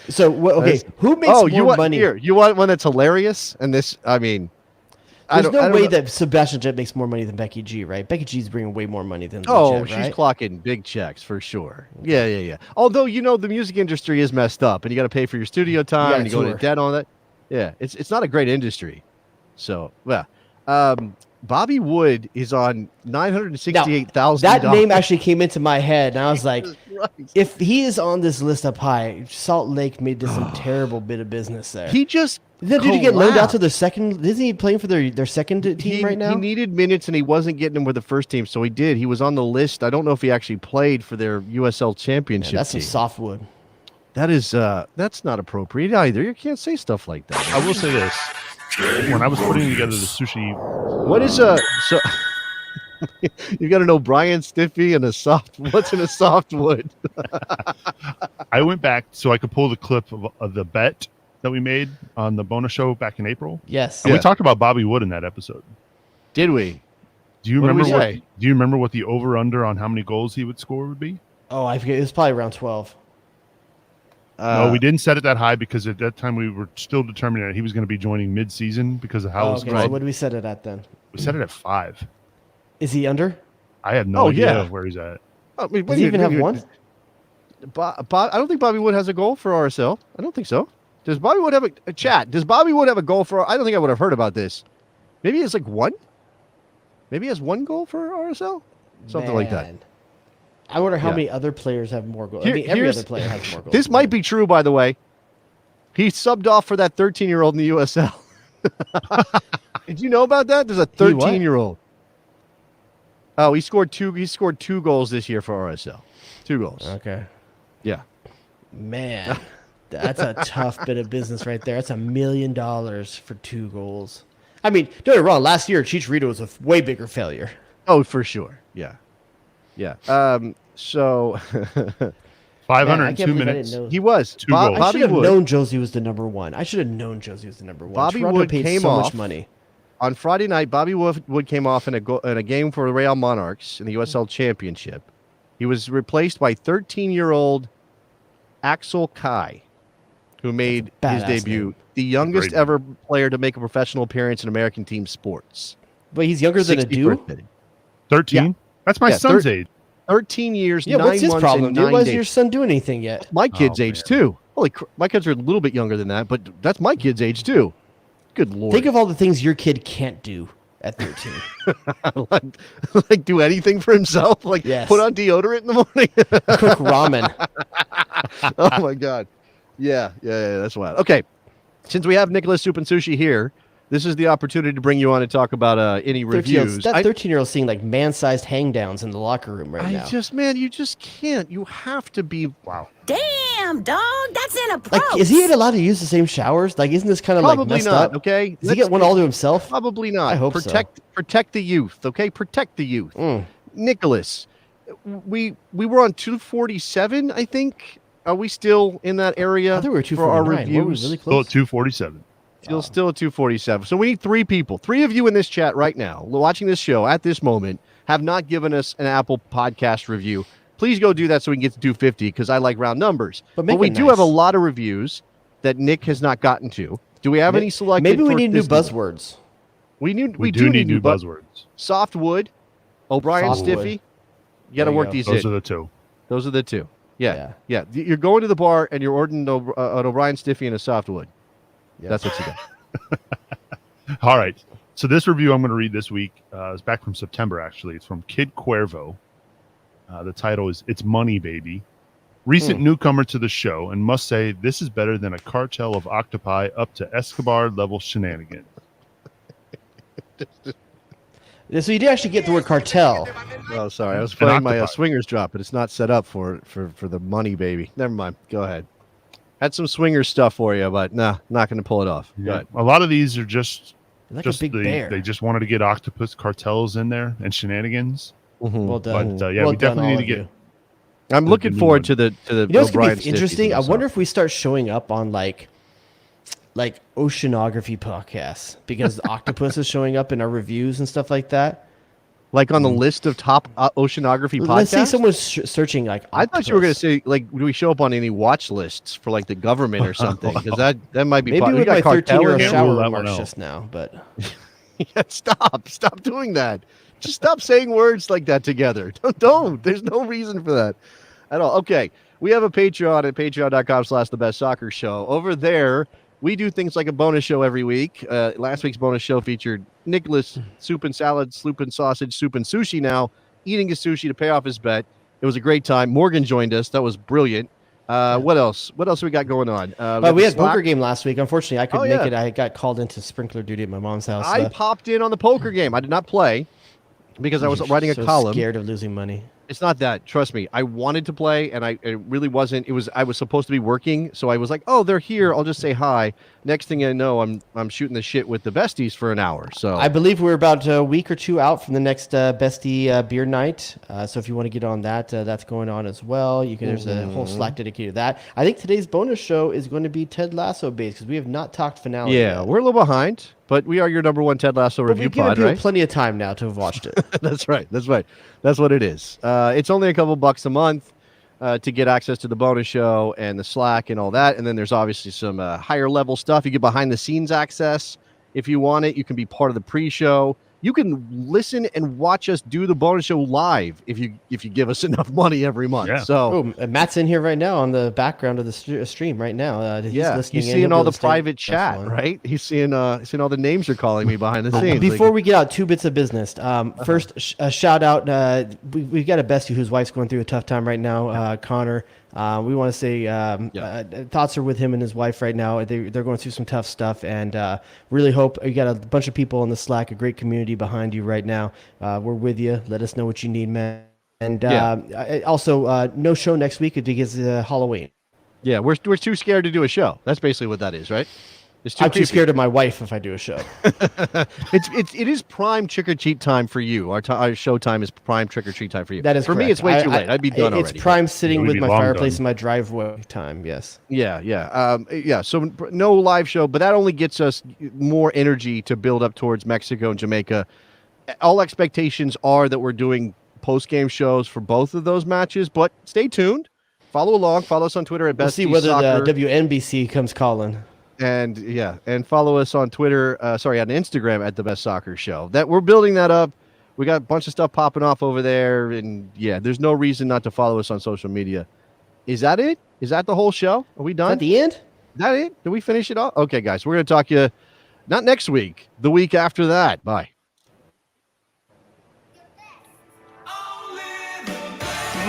so, okay, who makes more money? Here, you want one that's hilarious? And this, I mean, There's I don't way know. that Sebastian Jett makes more money than Becky G, right? Becky G's bringing way more money than Oh, Lletget, she's right? clocking big checks for sure. Yeah. Although, the music industry is messed up and you got to pay for your studio time and you go into tour. debt on that. Yeah, it's not a great industry. So, yeah. Bobby Wood is on $968,000. That name actually came into my head, and I was like, Right. if he is on this list up high, Salt Lake made this some terrible bit of business there. He just Did he get loaned out to collapsed. their second? Isn't he playing for their second team right now? He needed minutes and he wasn't getting them with the first team, so he did. He was on the list. I don't know if he actually played for their USL championship Man, that's some team. softwood. That is that's not appropriate either. You can't say stuff like that. I will say this: when I was putting together the sushi, What is so? You got an O'Brien stiffy and a soft. What's in a softwood? I went back so I could pull the clip of the bet that we made on the bonus show back in April. Yes. And we talked about Bobby Wood in that episode. Did we? Do you What did remember we what? say? Do you remember what the over under on how many goals he would score would be? Oh, I forget. It was probably around 12. No, we didn't set it that high because at that time we were still determining that he was going to be joining mid-season because of how it was Okay, called. so what did we set it at then? We set it at 5. Is he under? I have no idea yeah. where he's at. I mean, Does he even have one? I don't think Bobby Wood has a goal for RSL. I don't think so. Does Bobby Wood have a chat? Does Bobby Wood have a goal for? I don't think I would have heard about this. Maybe it's like one. Maybe he has one goal for RSL. Something like that. Man. I wonder how Yeah. many other players have more goals. Here- I mean, every here's- other player has more goals. This might be true, by the way. He subbed off for that 13-year-old in the USL. Did you know about that? There's a He what? 13-year-old. Oh, he scored two goals this year for RSL. 2 goals. Okay. Yeah. Man, that's a tough bit of business right there. That's $1 million for 2 goals. I mean, don't get me wrong. Last year, Chicharito was a way bigger failure. Oh, for sure. Yeah. So 502 believe I minutes. didn't know. he was. 2 goals. I Bobby should have Wood known Josie was the number one. I should have known Josie was the number one. Bobby Toronto Wood paid came so off. much money. on Friday night. Bobby Wood came off in a game for the Real Monarchs in the USL Championship. He was replaced by 13-year-old Axel Kai, who made his badass debut. name. The youngest Great name. ever player to make a professional appearance in American team sports. But he's younger than a 60th dude. birthday. 13? Yeah. That's my Yeah, son's age. 13 years, Yeah, 9 what's his months, problem, and dude? 9 Why days. isn't your son doing anything yet? My kid's Oh, age man. too. My kids are a little bit younger than that, but that's my kid's age too. Good lord! Think of all the things your kid can't do at 13. like do anything for himself, like Yes. put on deodorant in the morning. Cook ramen. Oh my god! Yeah, that's wild. Okay, since we have Nicholas Soup and Sushi here, this is the opportunity to bring you on and talk about any reviews. That 13-year-old seeing like man-sized hang-downs in the locker room right now. You just can't. You have to be. Wow. Damn, dog, that's inappropriate. Like, is he even allowed to use the same showers? Like, isn't this kind of like Probably messed not. up? Okay. Does he get one all to himself? Probably not. I hope Protect the youth. Okay, protect the youth. Mm. Nicholas, we were on 247. I think. Are we still in that area I think we were for our 249. Were we reviews? really Still at close? 247. Still at 247. So we need 3 people. 3 of you in this chat right now, watching this show at this moment, have not given us an Apple Podcast review. Please go do that so we can get to 250 because I like round numbers. But But make we it do nice. have a lot of reviews that Nick has not gotten to. Do we have any selected? Maybe we for need new this- buzzwords. We do need new buzzwords. Softwood, O'Brien Softwood. Stiffy. You got to There you work go. these Those in. are the 2. Those are the 2. Yeah. You're going to the bar and you're ordering an O'Brien Stiffy and a Softwood. Yeah. That's what you got. All right. So this review I'm going to read this week is back from September, actually. It's from Kid Cuervo. The title is It's Money, Baby. Recent newcomer to the show, and must say this is better than a cartel of octopi up to Escobar-level shenanigans. So you did actually get the word cartel. Oh, sorry. I was playing my swingers drop, but it's not set up for the money, baby. Never mind. Go ahead. Had some swingers stuff for you, but nah, not going to pull it off. Yeah. A lot of these are just like a big bear. They just wanted to get octopus cartels in there and shenanigans. Mm-hmm. Well done. But we definitely need to get. I'm looking forward to the. You know what's going to be interesting? I wonder if we start showing up on like oceanography podcasts because octopus is showing up in our reviews and stuff like that. Like on the list of top oceanography podcasts? Let's say someone's searching like octopus. I thought you were going to say, like, do we show up on any watch lists for, like, the government or something? Because that might be... Maybe with my 13-year-old shower remarks just now, but... Yeah, stop doing that. Just stop saying words like that together. Don't. There's no reason for that at all. Okay, we have a Patreon at patreon.com/thebestsoccershow. Over there, we do things like a bonus show every week. Last week's bonus show featured Nicholas soup and salad, sloop and sausage, soup and sushi now, eating his sushi to pay off his bet. It was a great time. Morgan joined us. That was brilliant. What else? What else we got going on? We had poker game last week. Unfortunately, I couldn't make it. I got called into sprinkler duty at my mom's house. I popped in on the poker game. I did not play because I was writing a column. Scared of losing money. It's not that. Trust me. I wanted to play, and it really wasn't. I was supposed to be working, so I was like, "Oh, they're here. I'll just say hi." Next thing I know, I'm shooting the shit with the besties for an hour. So I believe we're about a week or two out from the next bestie beer night. So if you want to get on that, that's going on as well. There's a whole Slack dedicated to that. I think today's bonus show is going to be Ted Lasso based because we have not talked finale. Yeah, we're a little behind, but we are your number one Ted Lasso review pod, right? Plenty of time now to have watched it. That's right. That's what it is. It's only a couple bucks a month to get access to the bonus show and the Slack and all that. And then there's obviously some higher level stuff. You get behind the scenes access if you want it. You can be part of the pre-show. You can listen and watch us do the bonus show live if you give us enough money every month. Yeah. So Matt's in here right now on the background of the stream right now. He's seeing all the private chat, right? He's seeing all the names you're calling me behind the scenes. Before we get out, 2 bits of business. First, a shout out. We've got a bestie whose wife's going through a tough time right now, Connor. We want to say thoughts are with him and his wife right now. They're going through some tough stuff, and really hope you got a bunch of people in the Slack, a great community behind you right now. We're with you. Let us know what you need, man. And also, no show next week because Halloween. Yeah, we're too scared to do a show. That's basically what that is, right? I'm too scared of my wife if I do a show. It is prime trick or treat time for you. Our show time is prime trick or treat time for you. That is for correct. me. It's way too late. I'd be done already. It's prime sitting with my fireplace in my driveway time. Yes. Yeah. So no live show, but that only gets us more energy to build up towards Mexico and Jamaica. All expectations are that we're doing post-game shows for both of those matches, but stay tuned. Follow along. Follow us on Twitter at Bestie See whether Soccer. the WNBC comes calling. And follow us on Twitter, on Instagram at The Best Soccer Show. That we're building that up. We got a bunch of stuff popping off over there, and there's no reason not to follow us on social media. Is that it? Is that the whole show? Are we done? Is that the end? Is that it? Did we finish it all? Okay, guys, we're going to talk to you not next week, the week after that. Bye.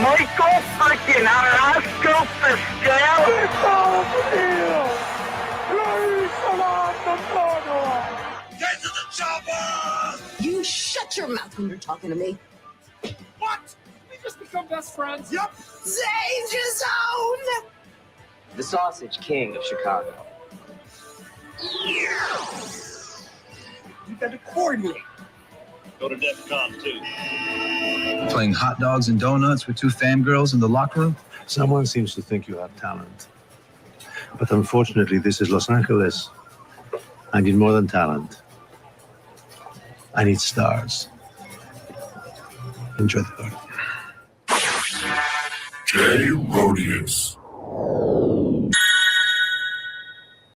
Michael freaking Arasco Get to the chopper! You shut your mouth when you're talking to me. What? We just become best friends? Yep. Danger zone! The Sausage King of Chicago. You got to coordinate. Go to DEFCON 2. Playing hot dogs and donuts with 2 fangirls in the locker room? Someone seems to think you have talent. But unfortunately, this is Los Angeles. I need more than talent. I need stars. Enjoy the party. Jay Rodius.